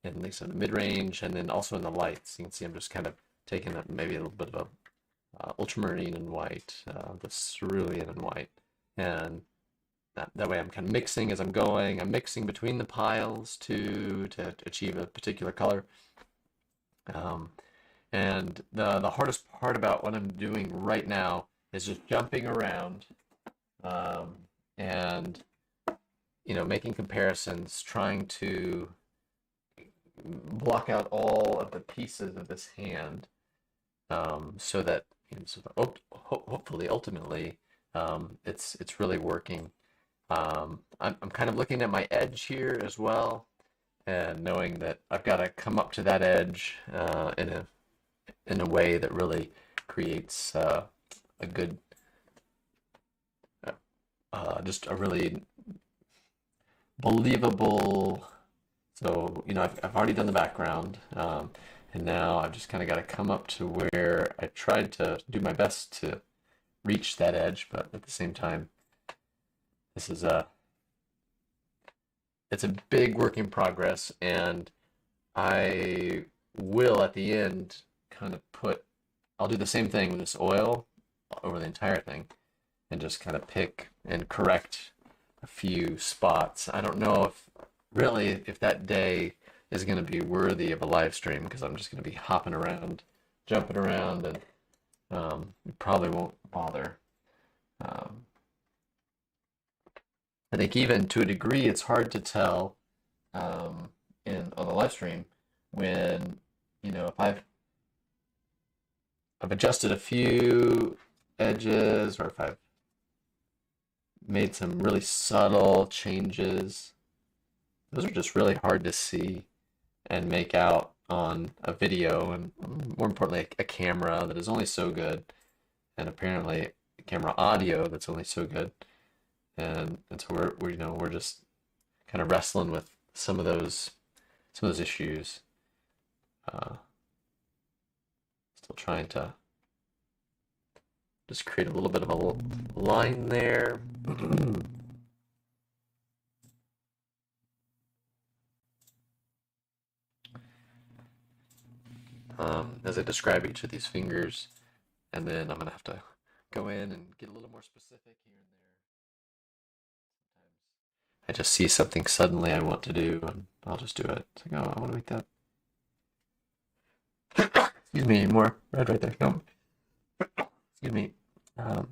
in the mid-range and then also in the lights. You can see I'm just kind of taking maybe a little bit of a ultramarine and white, the cerulean and white, and that way I'm kind of mixing as I'm going. I'm mixing between the piles to achieve a particular color. And the hardest part about what I'm doing right now is just jumping around, and making comparisons, trying to block out all of the pieces of this hand, so that hopefully ultimately it's really working. I'm kind of looking at my edge here as well, and knowing that I've got to come up to that edge in a way that really creates a good, just a really believable. So I've already done the background, and now I've just kind of got to come up to where I tried to do my best to reach that edge, but at the same time, this is it's a big work in progress, and I will at the end kind of I'll do the same thing with this oil over the entire thing and just kind of pick and correct a few spots. I don't know if that day is going to be worthy of a live stream because I'm just going to be hopping around, jumping around, and it probably won't bother. I think even to a degree, it's hard to tell on the live stream when if I've adjusted a few edges or if I've made some really subtle changes. Those are just really hard to see and make out on a video, and more importantly, a camera that is only so good, and apparently camera audio that's only so good. And so we're just kind of wrestling with some of those issues. Still trying to just create a little bit of a line there. As I describe each of these fingers, and then I'm gonna have to go in and get a little more specific here and there. Sometimes I just see something suddenly I want to do, and I'll just do it. It's like, oh, I want to make that. Excuse me, more red right there. No. Excuse me. Who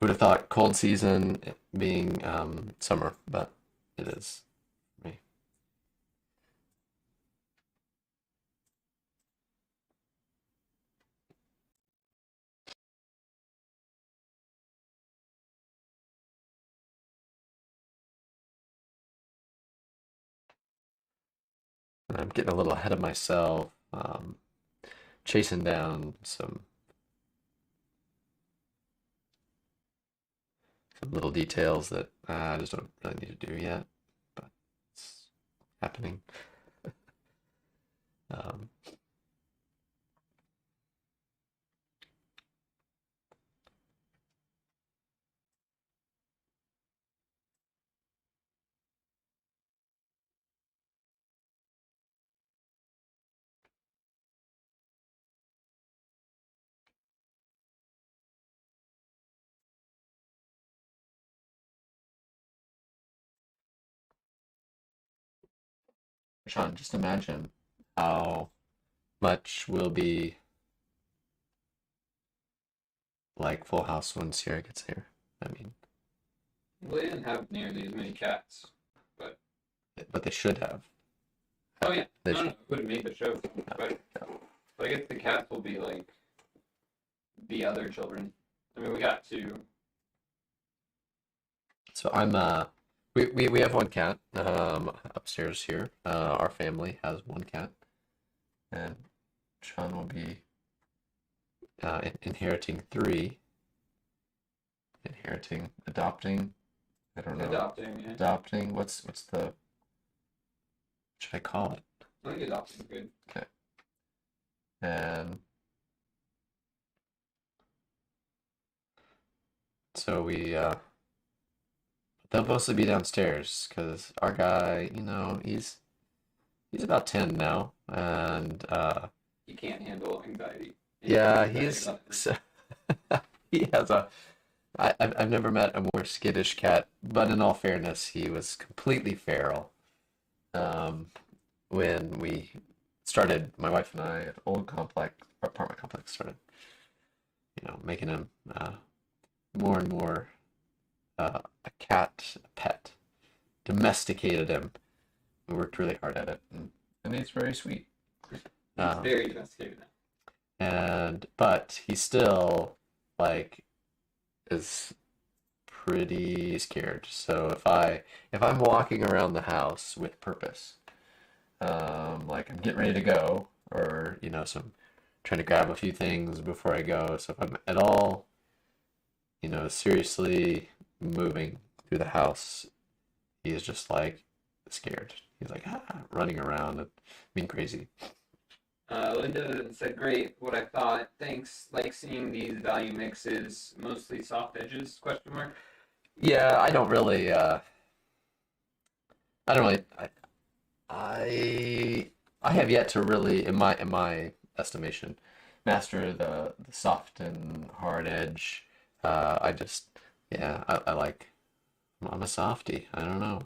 would have thought cold season being summer, but it is for me. And I'm getting a little ahead of myself, chasing down some little details that I just don't really need to do yet, but it's happening. Um, Sean, just imagine how much will be like Full House when Sierra gets here. I mean, Well, they didn't have nearly as many cats, but they should have. oh yeah, They no, it would have made the show. But I guess the cats will be like the other children. I mean, we got two. So we have one cat upstairs here. Our family has one cat, and Sean will be inheriting three. Adopting. I don't know. Adopting, yeah. Adopting. What's the? What should I call it? I think adopting's good. Okay. And so they'll mostly be downstairs because our guy, he's about 10 now, and You can't handle anxiety. yeah, he has I've never met a more skittish cat, but in all fairness, he was completely feral when we started, my wife and I, at old apartment complex, started, making him more and more a pet, domesticated him. We worked really hard at it, and he's very sweet. He's very domesticated now. But he still is pretty scared. So if I'm walking around the house with purpose, like I'm getting ready to go, or so I'm trying to grab a few things before I go. So if I'm at all, seriously moving through the house, he is just scared. He's running around and being crazy. Linda said, great, what I thought. Thanks. Like seeing these value mixes, mostly soft edges, question mark. Yeah, I don't really, I, I have yet to really, in my estimation, master the soft and hard edge. I just, yeah, I like, I'm a softie. I don't know.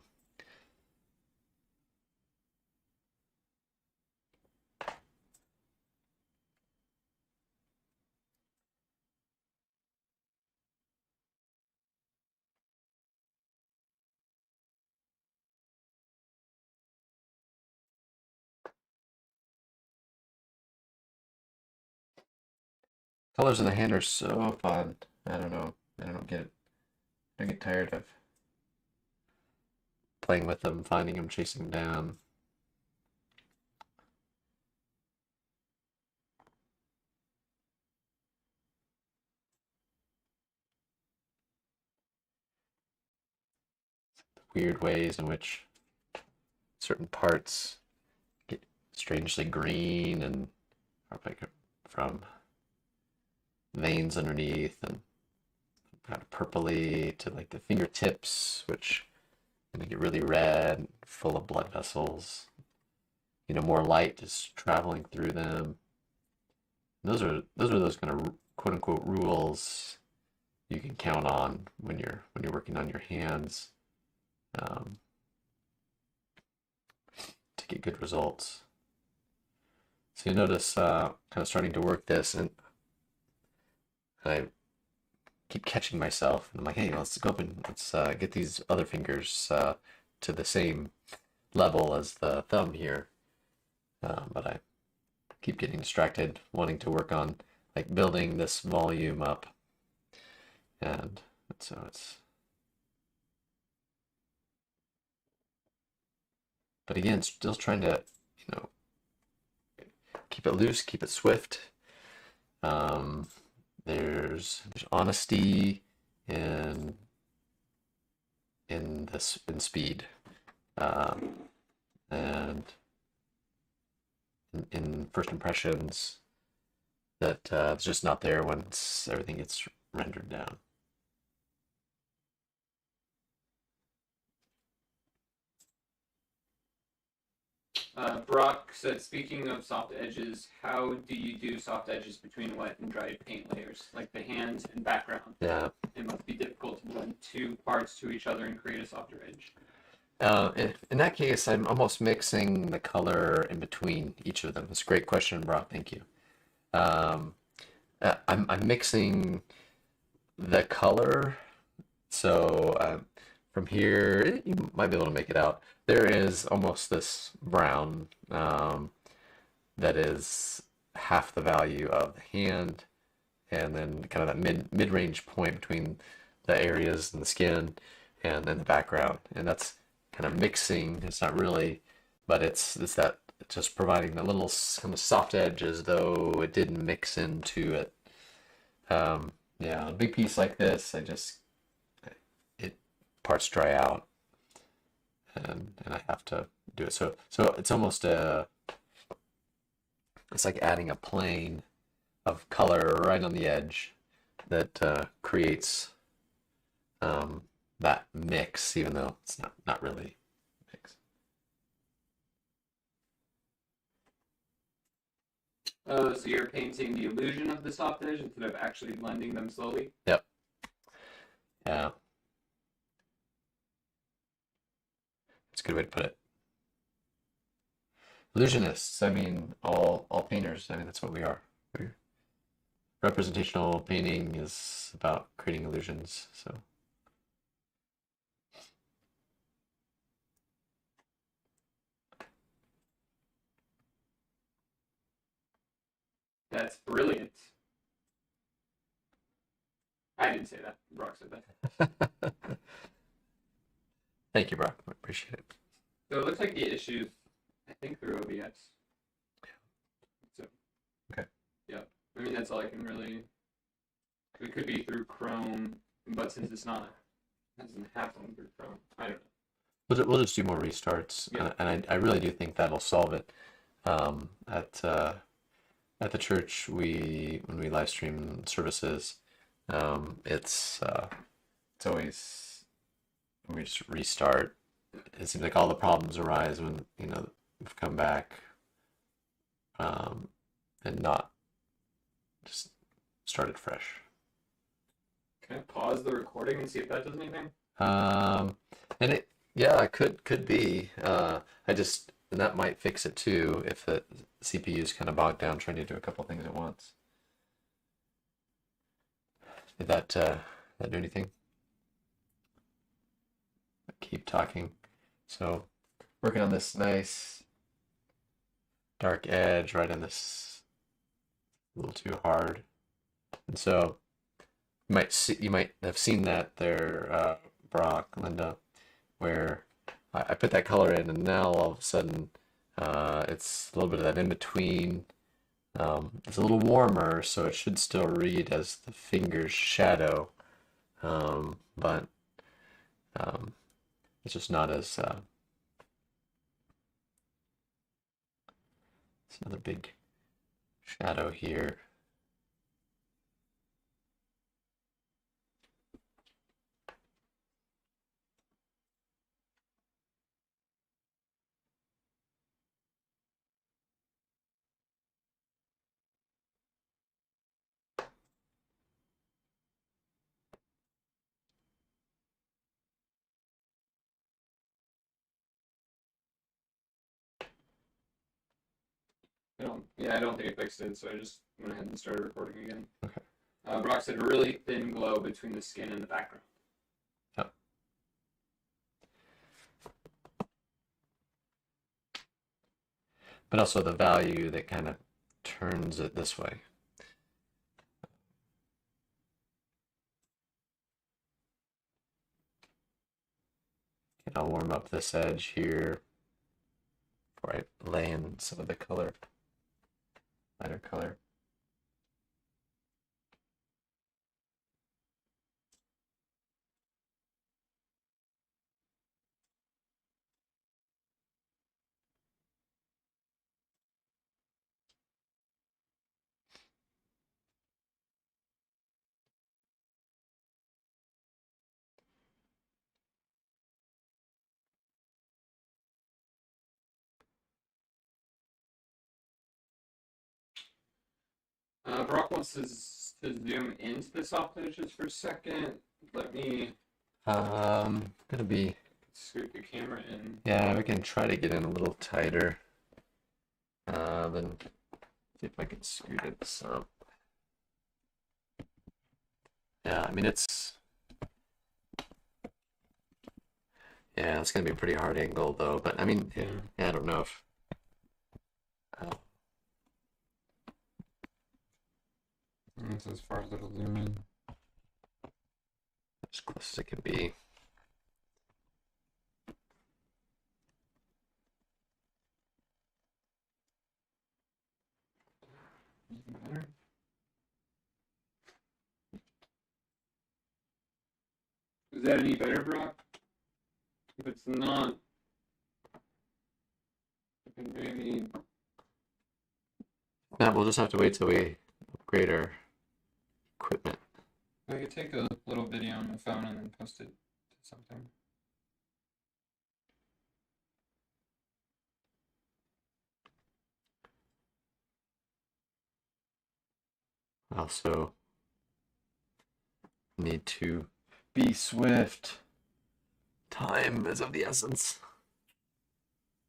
Colors in the hand are so fun. I don't know. I don't get, I get tired of playing with them, finding them, chasing them down. Weird ways in which certain parts get strangely green and are like from veins underneath and kind of purpley to like the fingertips, which get really red, full of blood vessels. More light just traveling through them. Those are those kind of quote unquote rules you can count on when you're working on your hands um, to get good results. So you notice kind of starting to work this, and I keep catching myself, and I'm like, hey, let's go up and let's get these other fingers to the same level as the thumb here. But I keep getting distracted, wanting to work on like building this volume up, and so it's. But again, still trying to, you know, keep it loose, keep it swift. Um, there's honesty in this in speed, um, and in first impressions that it's just not there once everything gets rendered down. Brock said, speaking of soft edges, how do you do soft edges between wet and dry paint layers, like the hand and background? Yeah. It must be difficult to blend two parts to each other and create a softer edge. In that case, I'm almost mixing the color in between each of them. That's a great question, Brock. Thank you. Um, I'm mixing the color. So from here, you might be able to make it out. There is almost this brown that is half the value of the hand, and then kind of that mid-range point between the areas in the skin and then the background. And that's kind of mixing. It's not really, but it's that just providing that little kind of soft edge as though it didn't mix into it. Yeah, a big piece like this, it parts dry out, and I have to do it. So it's almost it's like adding a plane of color right on the edge that creates that mix, even though it's not really mix. Oh, so you're painting the illusion of the soft edge instead of actually blending them slowly? Yep. Yeah. It's a good way to put it. Illusionists, I mean, all painters. I mean, that's what we are. Representational painting is about creating illusions. So That's brilliant. I didn't say that. Brock said that. thank you, Brock. I appreciate it. So it looks like the issues, I think, through OBS. So. Okay. Yeah. I mean, that's all I can really. It could be through Chrome, but since it's not, it doesn't happen through Chrome. I don't know. We'll just do more restarts, Yeah. and I really do think that'll solve it. At the church, when we live stream services, it's always we just restart. It seems like all the problems arise when, we've come back, and not just started fresh. Can I pause the recording and see if that does anything? And it could be. And that might fix it too if the CPU is kind of bogged down trying to do a couple things at once. Did that do anything? Keep talking. So, working on this nice dark edge right on this, a little too hard, and so you might have seen that there, Brock, Linda, where I put that color in, and now all of a sudden it's a little bit of that in between. It's a little warmer, so it should still read as the finger's shadow, but it's just not as. It's another big shadow here. I don't think it fixed it, so I just went ahead and started recording again. Okay. Brock said really thin glow between the skin and the background. Yep. But also the value that kind of turns it this way. And I'll warm up this edge here before I lay in some of the color, lighter color. Brock wants to zoom into the soft edges for a second. Let me Gonna be. scoot the camera in. Yeah, we can try to get in a little tighter. Then see if I can scoot it some. Yeah, I mean it's gonna be a pretty hard angle though. But I mean, I don't know if. That's as far as it'll zoom in. As close as it can be. Even better. Is that any better, Brock? If it's not, I can maybe. Yeah, we'll just have to wait till we upgrade our equipment. I could take a little video on my phone and then post it to something. Also need to be swift. Time is of the essence.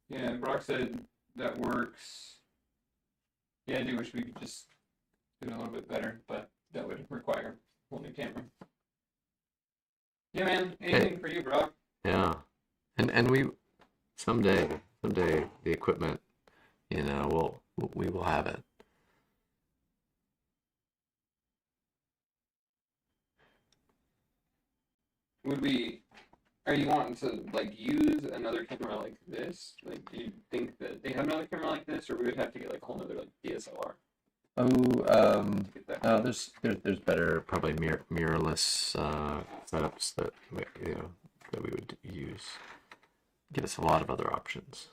Yeah, Brock said that works. Yeah, I do wish we could just do it a little bit better, but that would require a whole new camera. Yeah, man. Anything for you, Brock? Yeah, and we someday the equipment, we will have it. Are you wanting to like use another camera like this? Like, do you think that they have another camera like this, or we would have to get like a whole nother like DSLR? There's better probably mirrorless setups that that we would use. Give us a lot of other options.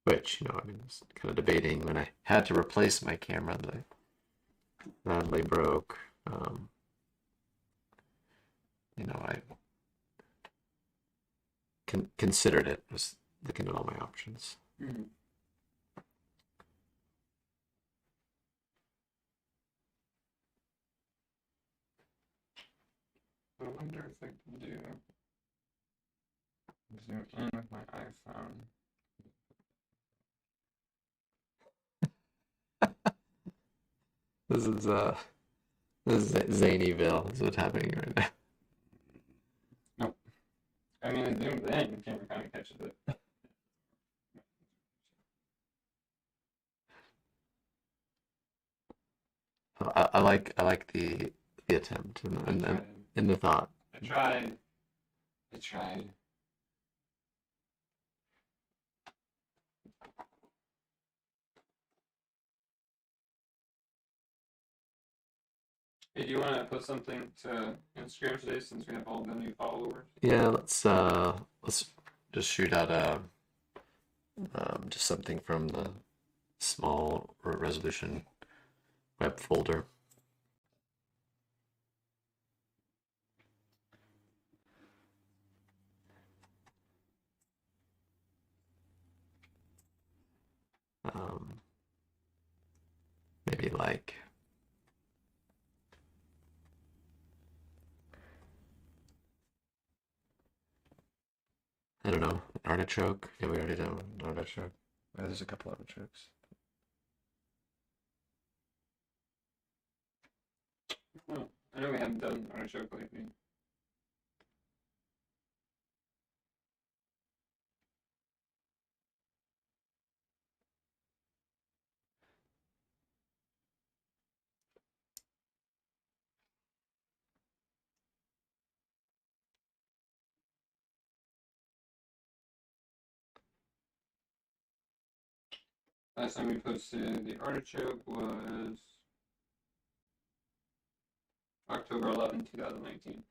Which I was kind of debating when I had to replace my camera that I badly broke. considered it. Was looking at all my options. Mm-hmm. I wonder if I can do zoom in with my iPhone. This is Zanyville. This is what's happening right now. Nope. I mean, it zooms in, the camera kind of catches it. I like the attempt and the thought. I tried. I tried. Hey, do you want to post something to Instagram today since we have all the new followers? Yeah, let's just shoot out just something from the small resolution web folder. Maybe like I don't know, an artichoke. Yeah, we already did an artichoke. There's a couple artichokes. Well, I know we haven't done artichoke lately. Last time we posted the artichoke was October 11, 2019.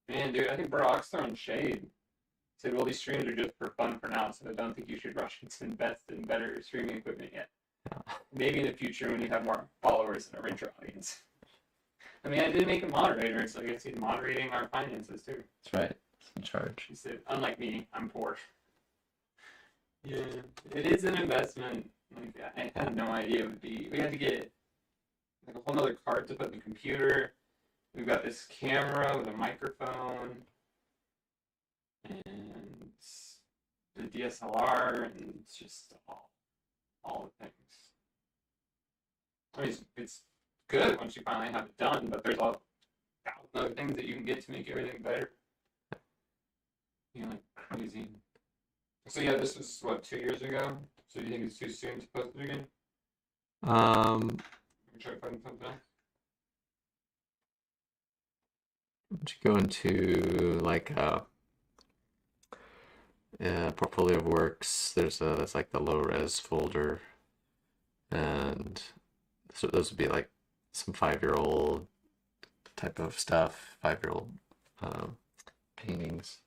Man, dude, I think Brock's throwing shade. Said, well, these streams are just for fun for now, so I don't think you should rush into invest in better streaming equipment yet. Maybe in the future when you have more followers and a richer audience. I mean, I did make a moderator, so I guess he's moderating our finances too. That's right. It's in charge. He said, unlike me, I'm poor. Yeah, it is an investment. Like, I had no idea it would be. We had to get like a whole other card to put in the computer. We've got this camera with a microphone and the DSLR, and it's just all the things. I mean, it's good once you finally have it done, but there's a thousand other things that you can get to make everything better. You know, like crazy. So yeah, this was what, 2 years ago. So do you think it's too soon to post it again? Try finding something else. Would you go into like portfolio of works? There's like the low res folder, and so those would be like some 5-year-old type of stuff, 5-year-old paintings.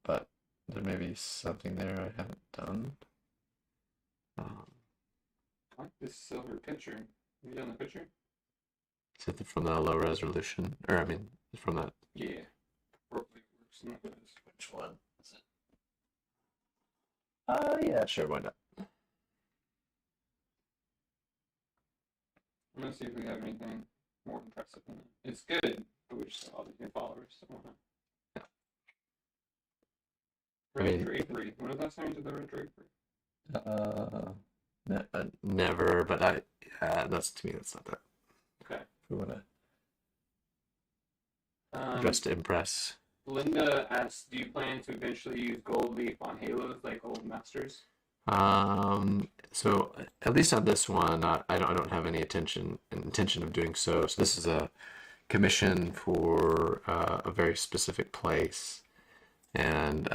But there may be something there I haven't done. I like this silver picture. Have you done the picture? Is it from the low resolution? Or I mean, from that. Yeah. Which one is it? Yeah, sure, why not? I'm gonna see if we have anything more impressive than that. It's good, but we just have all these new followers, so why not? Red drapery. When was that time to the red drapery? Never, but that's to me, that's not that. Okay. We want to just to impress. Linda asks, do you plan to eventually use gold leaf on halos like old masters? So at least on this one, I don't have any intention of doing so. So this is a commission for a very specific place, and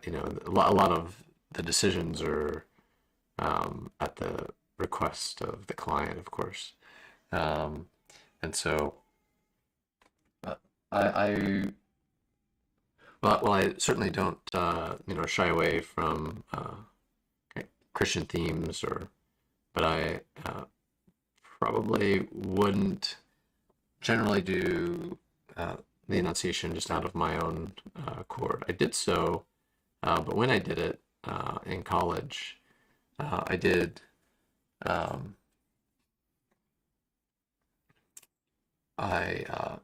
you know, a lot of the decisions are at the request of the client, of course, and so I certainly don't you know, shy away from Christian themes, but I probably wouldn't generally do the Annunciation just out of my own accord. I did so, but when I did it in college, I did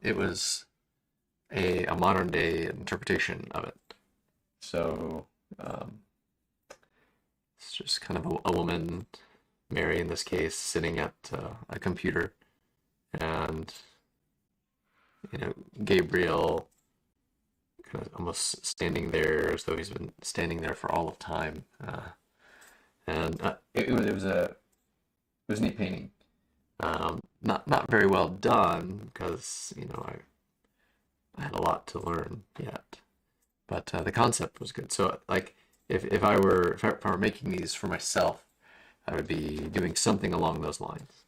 it was a modern day interpretation of it. So it's just kind of a woman, Mary in this case, sitting at a computer, and Gabriel kind of almost standing there as though he's been standing there for all of time. And it was a neat painting. Not very well done because I had a lot to learn yet, but the concept was good. So like if I were making these for myself, I would be doing something along those lines.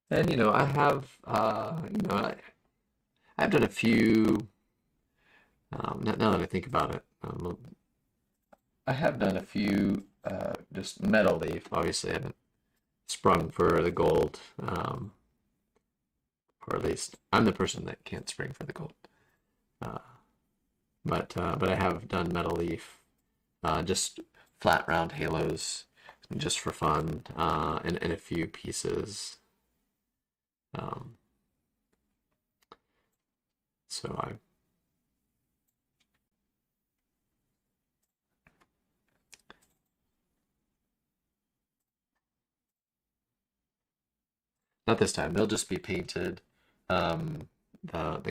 And I have I've done a few. Now that I think about it, I have done a few just metal leaf. Obviously, I haven't sprung for the gold, or at least I'm the person that can't spring for the gold. But I have done metal leaf, just flat round halos, just for fun, and a few pieces. So not this time. They'll just be painted. The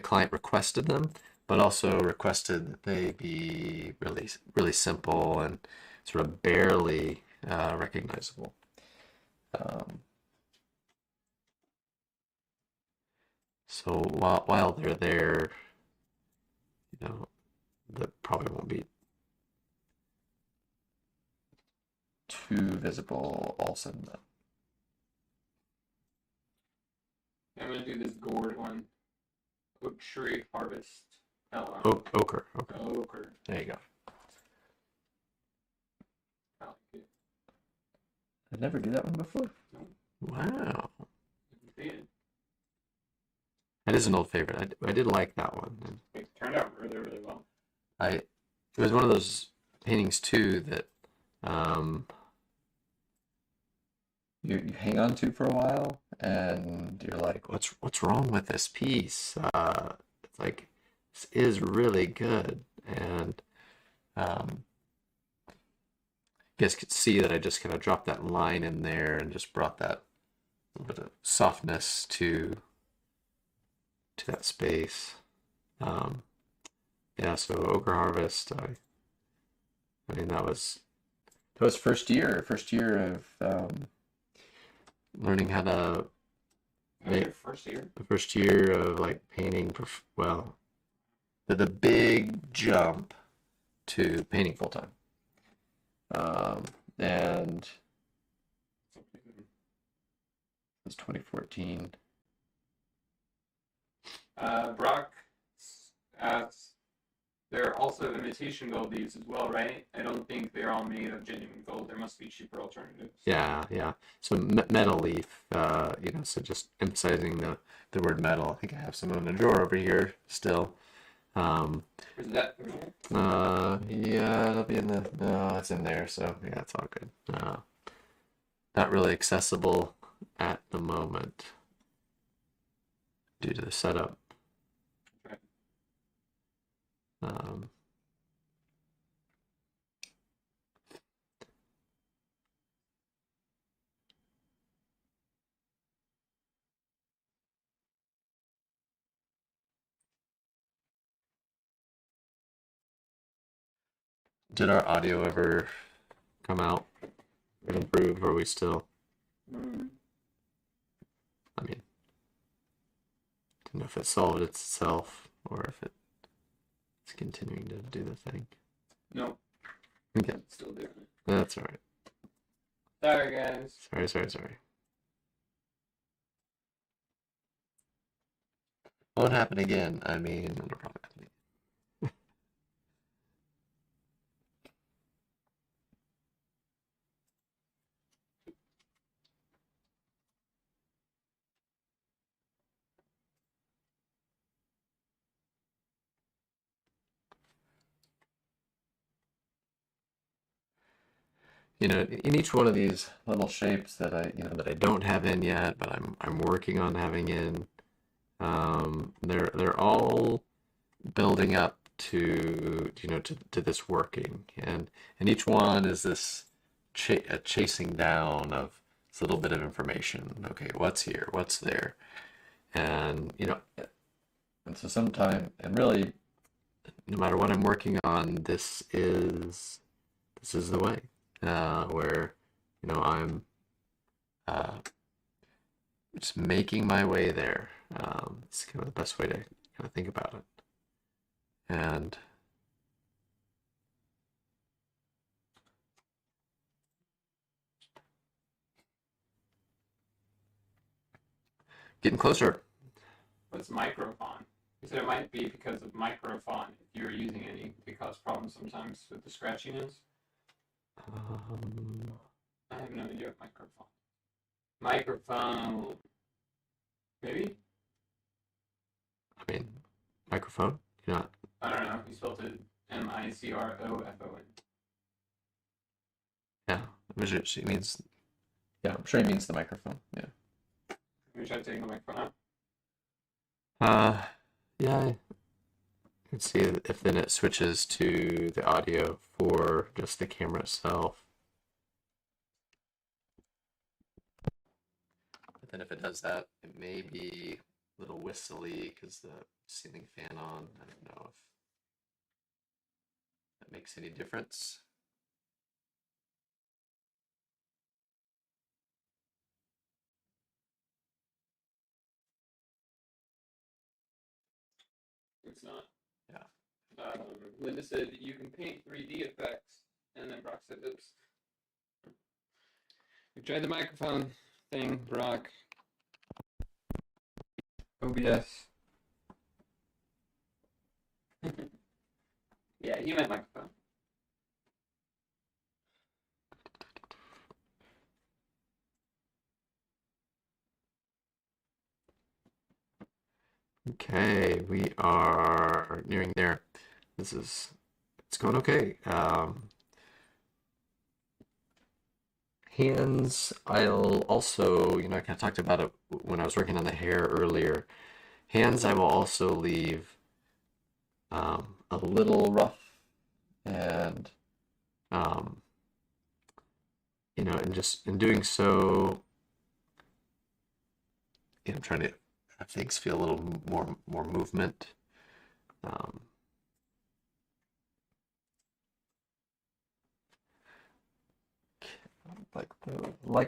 client requested them, but also requested that they be really simple and sort of barely recognizable. So while they're there, that probably won't be too visible. I'll send them. I'm gonna do this gourd one. Oak tree harvest. Ochre. Ochre. There you go. I like it. I've never do that one before. No. Wow. See it. That is an old favorite. I did like that one. It turned out really, really well. It was one of those paintings too that you hang on to for a while, and you're like, what's wrong with this piece? It's like, this is really good, and you guys could see that I just kind of dropped that line in there and just brought that little bit of softness to that space. Yeah, so Ochre Harvest, I mean that was first year of learning how to make the first year of like painting. Well, the big jump to painting full time, and it was 2014. Brock asks, there are also imitation gold leaves as well, right? I don't think they're all made of genuine gold. There must be cheaper alternatives. Yeah. So metal leaf, so just emphasizing the word metal. I think I have some in the drawer over here still. Is that? Yeah, it'll be no, it's in there. So yeah, it's all good. Not really accessible at the moment due to the setup. Did our audio ever come out and improve, or are we still? I mean, don't know if it solved itself or if it's continuing to do the thing. No. Okay. It's still doing it. That's all right. Sorry, guys. Sorry. Won't happen again. I mean, no problem. you know, in each one of these little shapes that I don't have in yet, but I'm working on having in, they're all building up to to this working, and each one is this a chasing down of this little bit of information. Okay, what's here? What's there? And and so sometime, and really, no matter what I'm working on, this is the way where I'm uh, just making my way there. It's kind of the best way to kind of think about it. And getting closer. What's microphone? You said it might be because of microphone. If you're using any, it cause problems sometimes with the scratchiness. I have no idea what microphone. Microphone. Maybe? I mean, microphone. You're not. I don't know. You spelled it MICROFON. Yeah, she means. Yeah, I'm sure he means the microphone. Yeah. Let me try taking the microphone out. Yeah. I can see if then it switches to the audio for just the camera itself. But then if it does that, it may be a little whistly because the ceiling fan on. I don't know if that makes any difference. It's not. Yeah. Linda said you can paint 3D effects, and then Brock said oops. We tried the microphone thing, Brock. OBS. Yeah, you meant microphone. Okay, we are nearing there. It's going okay. Hands, I'll also, I kind of talked about it when I was working on the hair earlier. Hands, I will also leave a little rough, and and just in doing so, I'm trying to have things feel a little more movement.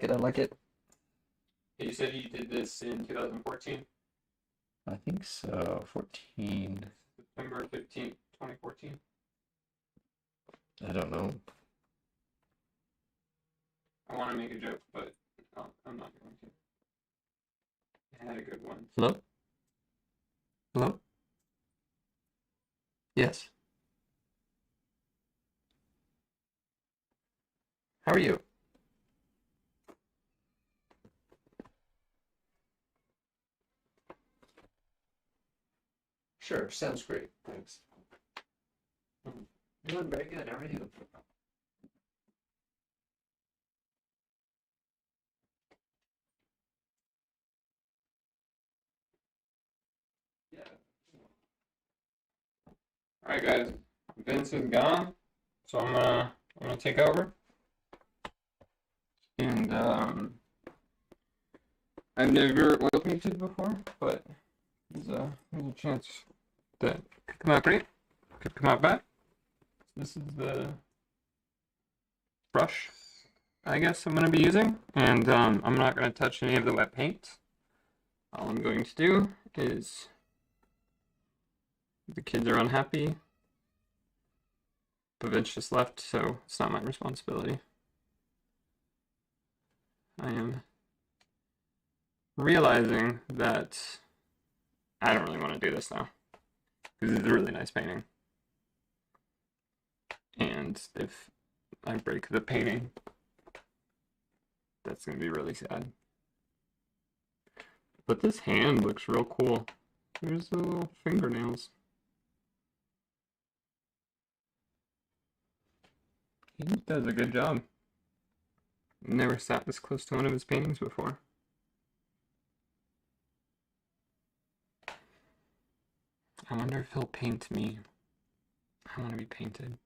I like it. You said you did this in 2014? I think so. 14. September 15th, 2014? I don't know. I want to make a joke, but I'm not going to. I had a good one. Hello? Hello? Yes. How are you? Sure, sounds great. Thanks. Doing very good. How are you? Yeah. All right, guys. Vince is gone, so I'm gonna take over. And I've never oil painted before, but there's a chance that it could come out great. Could come out bad. This is the brush, I guess, I'm gonna be using, and I'm not gonna touch any of the wet paint. All I'm going to do is, the kids are unhappy, but Vince just left, so it's not my responsibility. I am realizing that I don't really want to do this now, because it's a really nice painting. And if I break the painting, that's going to be really sad. But this hand looks real cool. There's the little fingernails. He does a good job. Never sat this close to one of his paintings before. I wonder if he'll paint me. I want to be painted.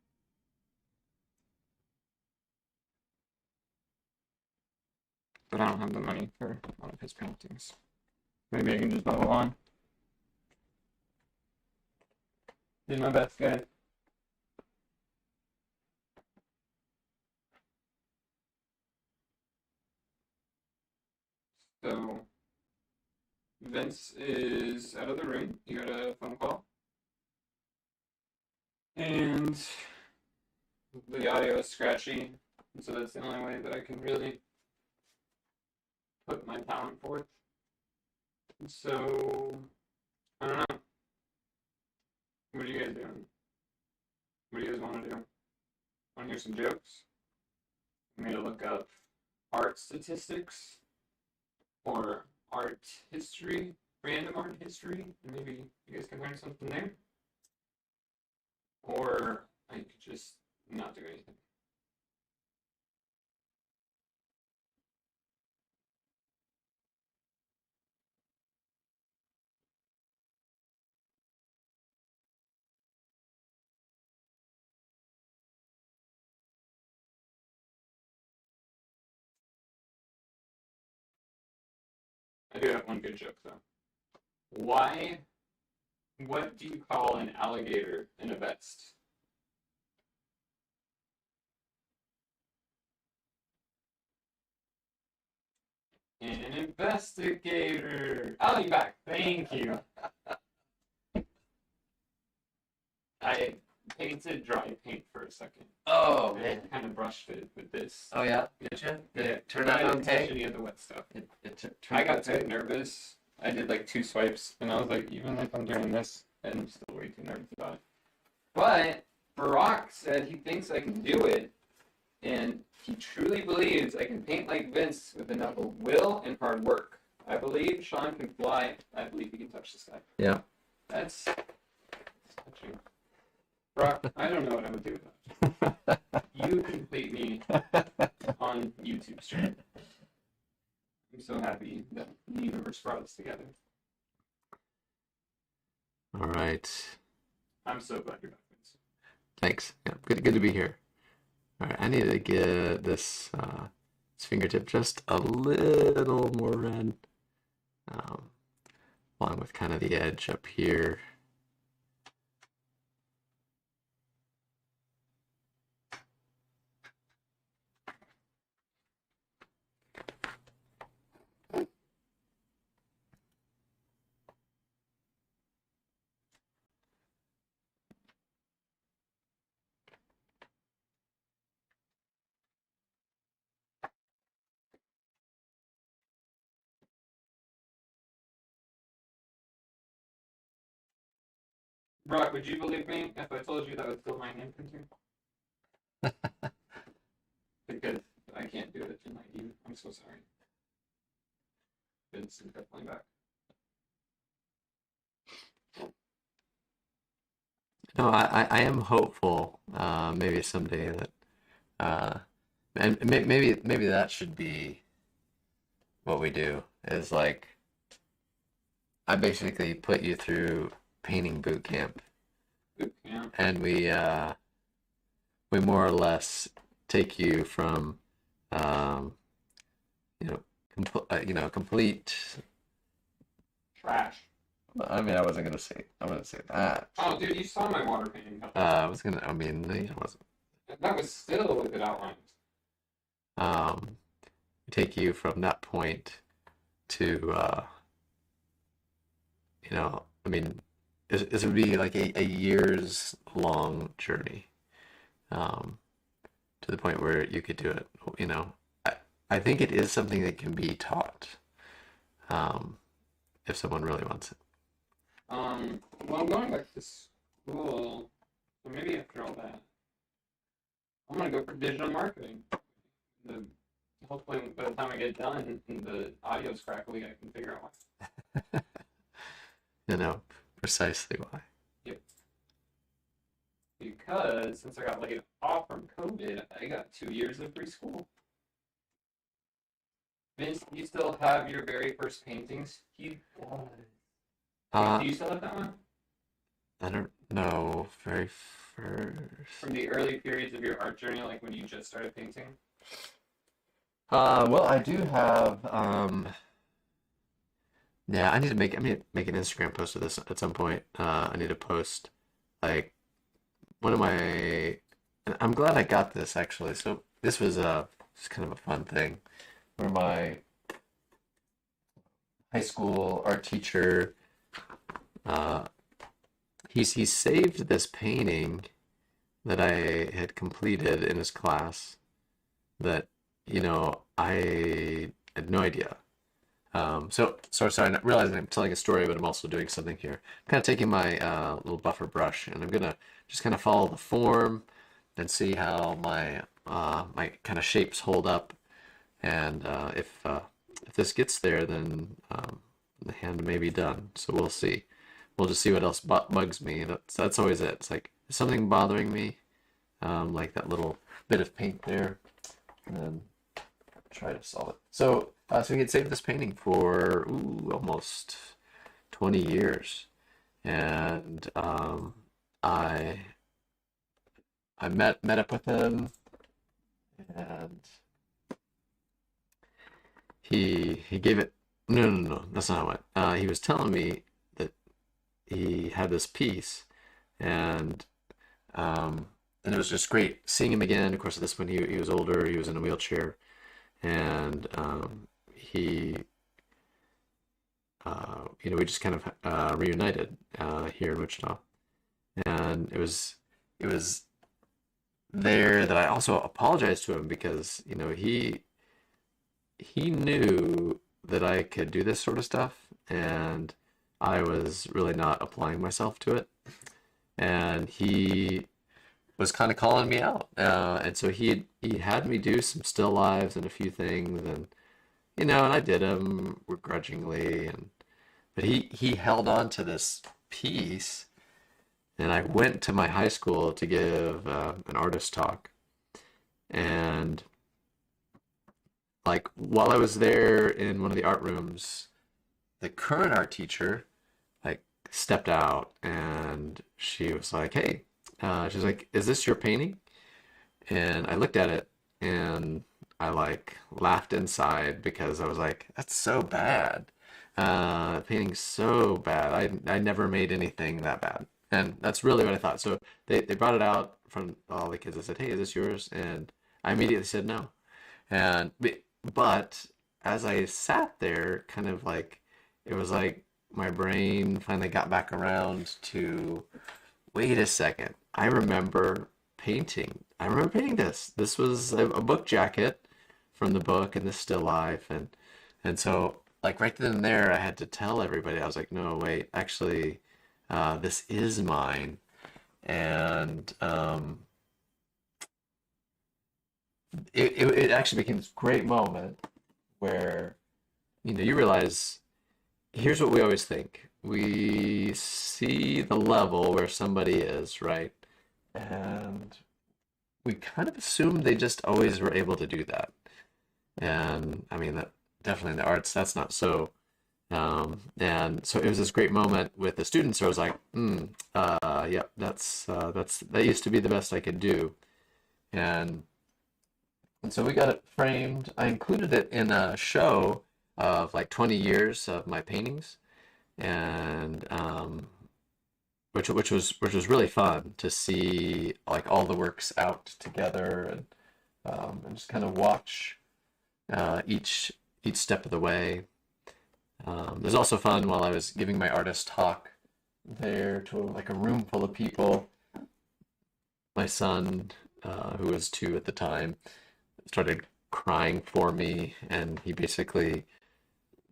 But I don't have the money for one of his paintings. Maybe I can just mow on. Did my best, guys. So, Vince is out of the room. He got a phone call. And the audio is scratchy. So that's the only way that I can really put my talent forth. So, I don't know. What are you guys doing? What do you guys want to do? Want to hear some jokes? Want me to look up art statistics? Or art history? Random art history? And maybe you guys can learn something there? Or I could just not do anything. I do have one good joke though. What do you call an alligator in a vest? An investigator. I'll be back. Thank you. I painted dry paint for a second. Oh, I man. kind of brushed it with this. Oh, yeah? Did you? Did it turn I out didn't touch okay? any of the wet stuff. Turned I got out too nervous. I did like 2 swipes, and I was like, even if I'm doing this, I'm still way too nervous about it. But Barack said he thinks I can do it, and he truly believes I can paint like Vince with enough of will and hard work. I believe Sean can fly. I believe he can touch the sky. Yeah. That's touching. Brock, I don't know what I would do without you. You complete me on YouTube stream. I'm so happy that the universe brought us together. All right. I'm so glad you're back, Vince. Thanks. Yeah, good to be here. All right, I need to get this fingertip just a little more red, along with kind of the edge up here. Brock, would you believe me if I told you that was still my hand printing? Because I can't do it tonight either. I'm so sorry. Vince is definitely back. No, I am hopeful, maybe someday that, and maybe that should be what we do, is like, I basically put you through painting boot camp, Boot camp. and we more or less take you from, you know, complete. Trash. I mean, I wasn't gonna say that. Oh, dude, you saw my water painting. I was gonna. I mean, it wasn't. That was still a good outline. We take you from that point to, you know, I mean, it would be like a years long journey, to the point where you could do it. You know, I think it is something that can be taught, if someone really wants it. Well, I'm going back to school, so maybe after all that, I'm gonna go for digital marketing. Hopefully, by the time I get done and the audio's crackly, I can figure out why. You know, precisely why. Yep. Because since I got laid off from COVID, I got 2 years of free school. Vince, do you still have your very first paintings? Do you still have that one? I don't know. Very first. From the early periods of your art journey, like when you just started painting? Well, I do have. Yeah, I need to make an Instagram post of this at some point. I need to post like one of my. And I'm glad I got this actually. So this was just kind of a fun thing, where my high school art teacher, uh, he saved this painting that I had completed in his class that, I had no idea. Sorry, I'm not realizing I'm telling a story, but I'm also doing something here. I'm kind of taking my little buffer brush, and I'm gonna just kind of follow the form and see how my kind of shapes hold up. And if this gets there, then the hand may be done. So we'll see. We'll just see what else bugs me. That's always it. It's like, is something bothering me? Like that little bit of paint there, and then try to solve it. So we had saved this painting for almost 20 years, and I met up with him, and he gave it. No, that's not how it went. He was telling me that he had this piece, and and it was just great seeing him again. Of course, at this point he was older. He was in a wheelchair, and he, we just kind of reunited here in Wichita, and it was there that I also apologized to him because he knew that I could do this sort of stuff, and I was really not applying myself to it, and he was kind of calling me out, and so he had me do some still lives and a few things, and I did them begrudgingly, but he held on to this piece, and I went to my high school to give an artist talk, and like while I was there in one of the art rooms, the current art teacher like stepped out, and she was like, "Hey," she's like, "Is this your painting?" And I looked at it, and I like laughed inside because I was like, "That's so bad. Painting's so bad. I never made anything that bad." And that's really what I thought. So they brought it out from all the kids. I said, "Hey, is this yours?" And I immediately said no. And but as I sat there, kind of like it was like my brain finally got back around to, wait a second. I remember painting this. This was a book jacket from the book, and this still life, and so like right then and there, I had to tell everybody. I was like, no, wait, actually, this is mine, and it actually became this great moment where you realize, here's what we always think. We see the level where somebody is, right? And we kind of assume they just always were able to do that. And I mean, that definitely in the arts, that's not so. And so it was this great moment with the students where I was like, yeah, that used to be the best I could do. And so we got it framed. I included it in a show of like 20 years of my paintings, and which was really fun to see like all the works out together, and just kind of watch each step of the way. It was also fun while I was giving my artist talk there to like a room full of people. My son, who was 2 at the time, started crying for me, and he basically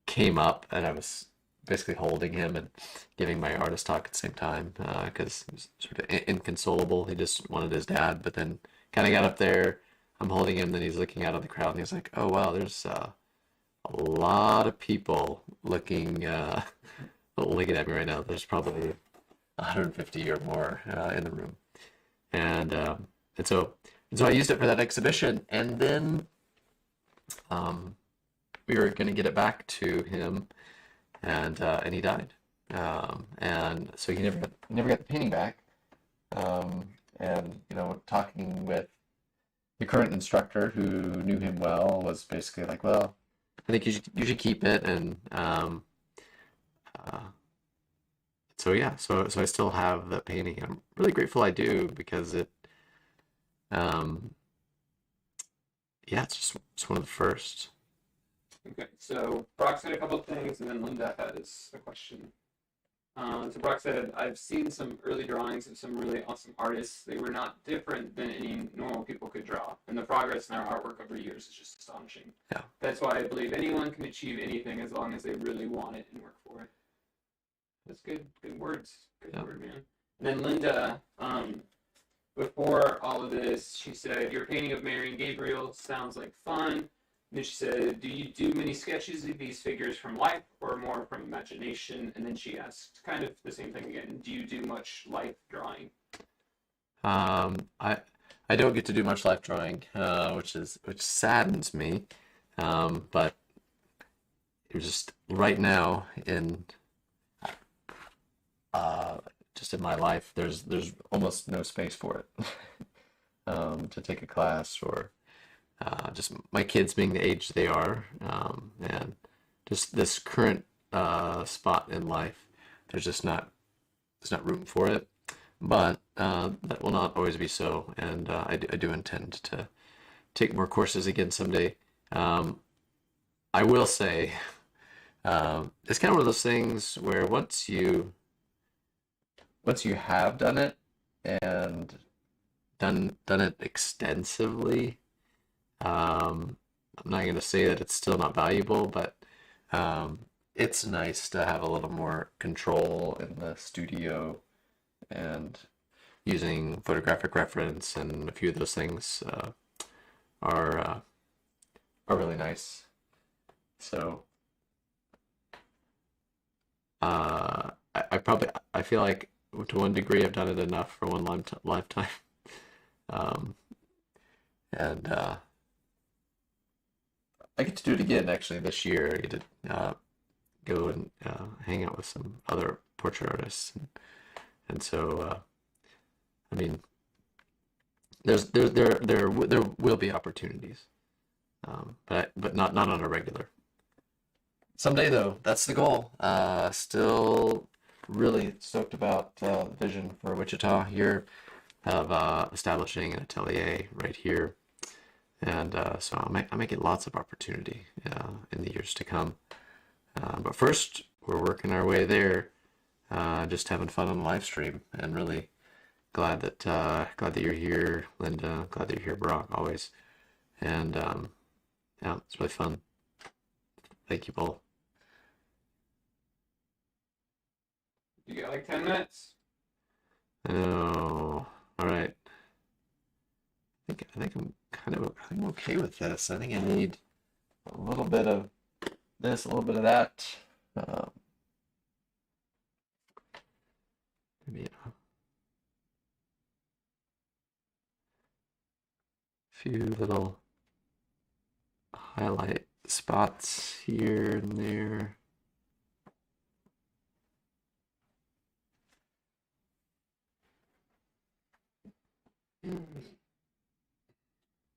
came up, and I was basically holding him and giving my artist talk at the same time because he was sort of inconsolable. He just wanted his dad, but then kind of got up there. I'm holding him, then he's looking out of the crowd, and he's like, "Oh wow, there's a lot of people looking at me right now. There's probably 150 or more in the room," and so I used it for that exhibition, and then we were going to get it back to him, and he died. And so he never got the painting back. And talking with the current instructor who knew him well was basically like, well, I think you should keep it. And so yeah, so I still have the painting. I'm really grateful I do, because it yeah, it's one of the first. Okay, so Brock said a couple of things, and then Linda has a question. So Brock said, I've seen some early drawings of some really awesome artists. They were not different than any normal people could draw, and the progress in our artwork over years is just astonishing. Yeah. That's why I believe anyone can achieve anything as long as they really want it and work for it. That's good words. Good word, man. And then Linda, before all of this, she said, your painting of Mary and Gabriel sounds like fun. And then she said, do you do many sketches of these figures from life or more from imagination? And then she asked kind of the same thing again. Do you do much life drawing? I don't get to do much life drawing, which saddens me. But just right now just in my life, there's almost no space for it. To take a class, or just my kids being the age they are, and just this current spot in life, there's not room for it. But that will not always be so, and I do intend to take more courses again someday. I will say, it's kind of one of those things where once you have done it, and done it extensively, I'm not going to say that it's still not valuable, but it's nice to have a little more control in the studio, and using photographic reference and a few of those things are really nice. So I feel like to one degree I've done it enough for one lifetime. And I get to do it again actually this year. I get to go and hang out with some other portrait artists, and so I mean, there will be opportunities, but not on a regular. Someday though, that's the goal. Still really stoked about the vision for Wichita here, of establishing an atelier right here, and so I might get lots of opportunity in the years to come. But first, we're working our way there, just having fun on the live stream, and really glad that you're here, Linda. Glad that you're here, Brock, always, and yeah, it's really fun. Thank you both. You got like 10 minutes? Oh, all right. I think I'm okay with this. I think I need a little bit of this, a little bit of that. Maybe a few little highlight spots here and there.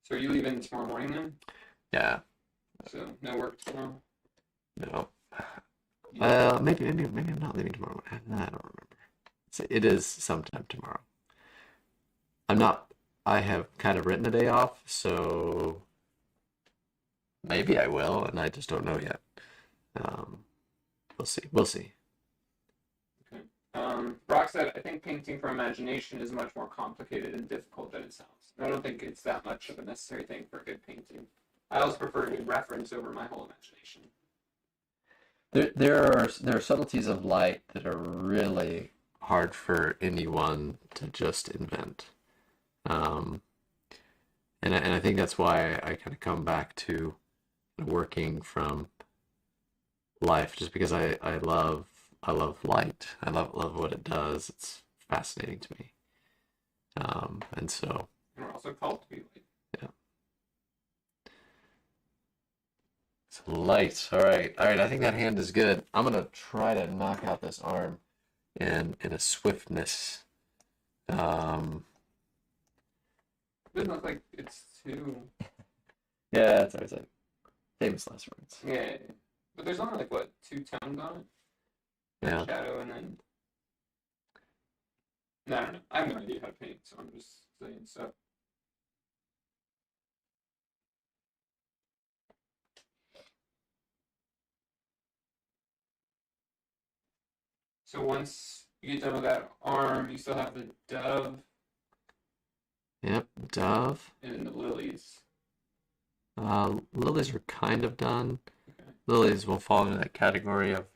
So are you leaving tomorrow morning then? Yeah. So no work tomorrow? No. Maybe I'm not leaving tomorrow. I don't remember. It is sometime tomorrow. I have kind of written a day off, so maybe I will, and I just don't know yet. We'll see. Okay. Brock said, I think painting from imagination is much more complicated and difficult than it sounds. I don't think it's that much of a necessary thing for a good painting. I always prefer to reference over my whole imagination. There are subtleties of light that are really hard for anyone to just invent. And I think that's why I kind of come back to working from life, just because I love light. I love what it does. It's fascinating to me. And so. And we're also called to be light. Yeah. Light. All right. All right. I think that hand is good. I'm gonna try to knock out this arm in a swiftness. Doesn't look like it's too. Yeah, that's always like famous last words. Yeah, but there's only like what, 2 tones on it? Yeah. Shadow and then. No, I don't know. I have no idea how to paint, so I'm just saying stuff. So once you get done with that arm, you still have the dove Yep. Dove. and then the lilies. Lilies are kind of done. Okay. Lilies will fall into that category of,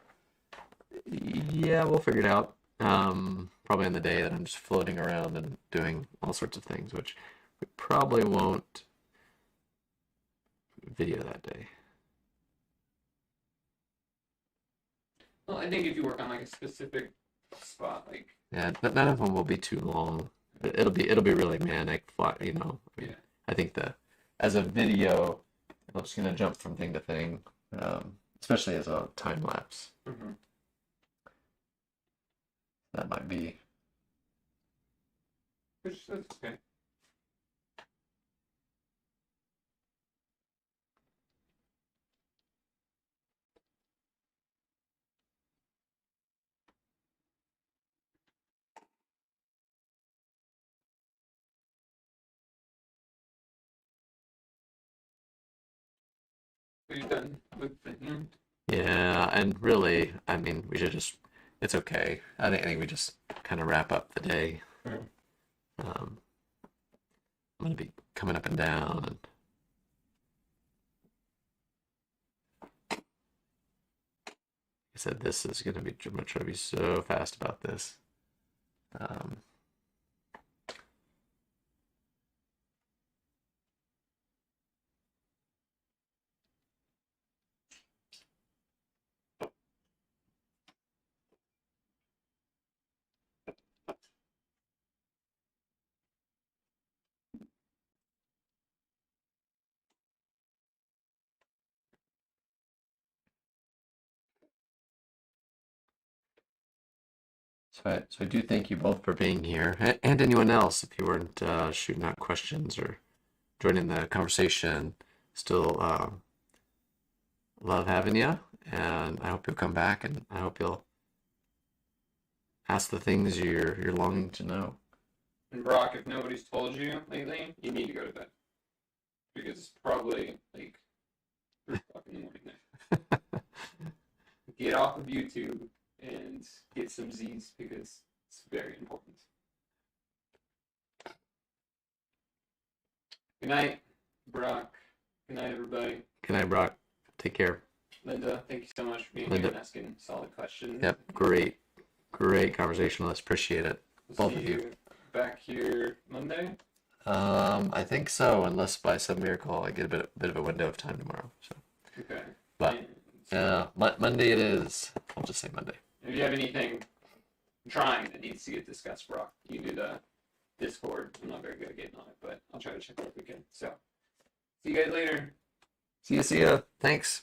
yeah, we'll figure it out. Probably on the day that I'm just floating around and doing all sorts of things, which we probably won't video that day. Well, I think if you work on like a specific spot, like Yeah, but none of them will be too long. It'll be really manic, you know. yeah, I think as a video, I'm just gonna jump from thing to thing, especially as a time lapse. mm-hmm. That might be. Which that's okay. So you're done with the hand. Yeah, and really, I mean, we should just. It's okay. I think we just kind of wrap up the day. Mhm. I'm gonna be coming up and down, and like I said, this is gonna be. I'm gonna try to be so fast about this. Um, so I do thank you both for being here, and anyone else if you weren't shooting out questions or joining the conversation. Still love having you, and I hope you'll come back, and I hope you'll ask the things you're longing to know. And Brock, if nobody's told you lately, you need to go to bed because it's probably like 3 o'clock in the morning now. Get off of YouTube and get some Z's because it's very important. Good night, Brock. Good night, everybody. Good night, Brock. Take care. Linda, thank you so much for being Linda. here and asking solid questions. Yep, great conversationalist. Appreciate it. We'll Both see of you. Back here Monday. I think so, unless by some miracle I get a bit of a window of time tomorrow. So, Okay. but Monday it is. I'll just say Monday. If you have anything trying that needs to get discussed, Brock, you do the Discord. I'm not very good at getting on it, but I'll try to check it out if we can. So, see you guys later. See ya. Thanks.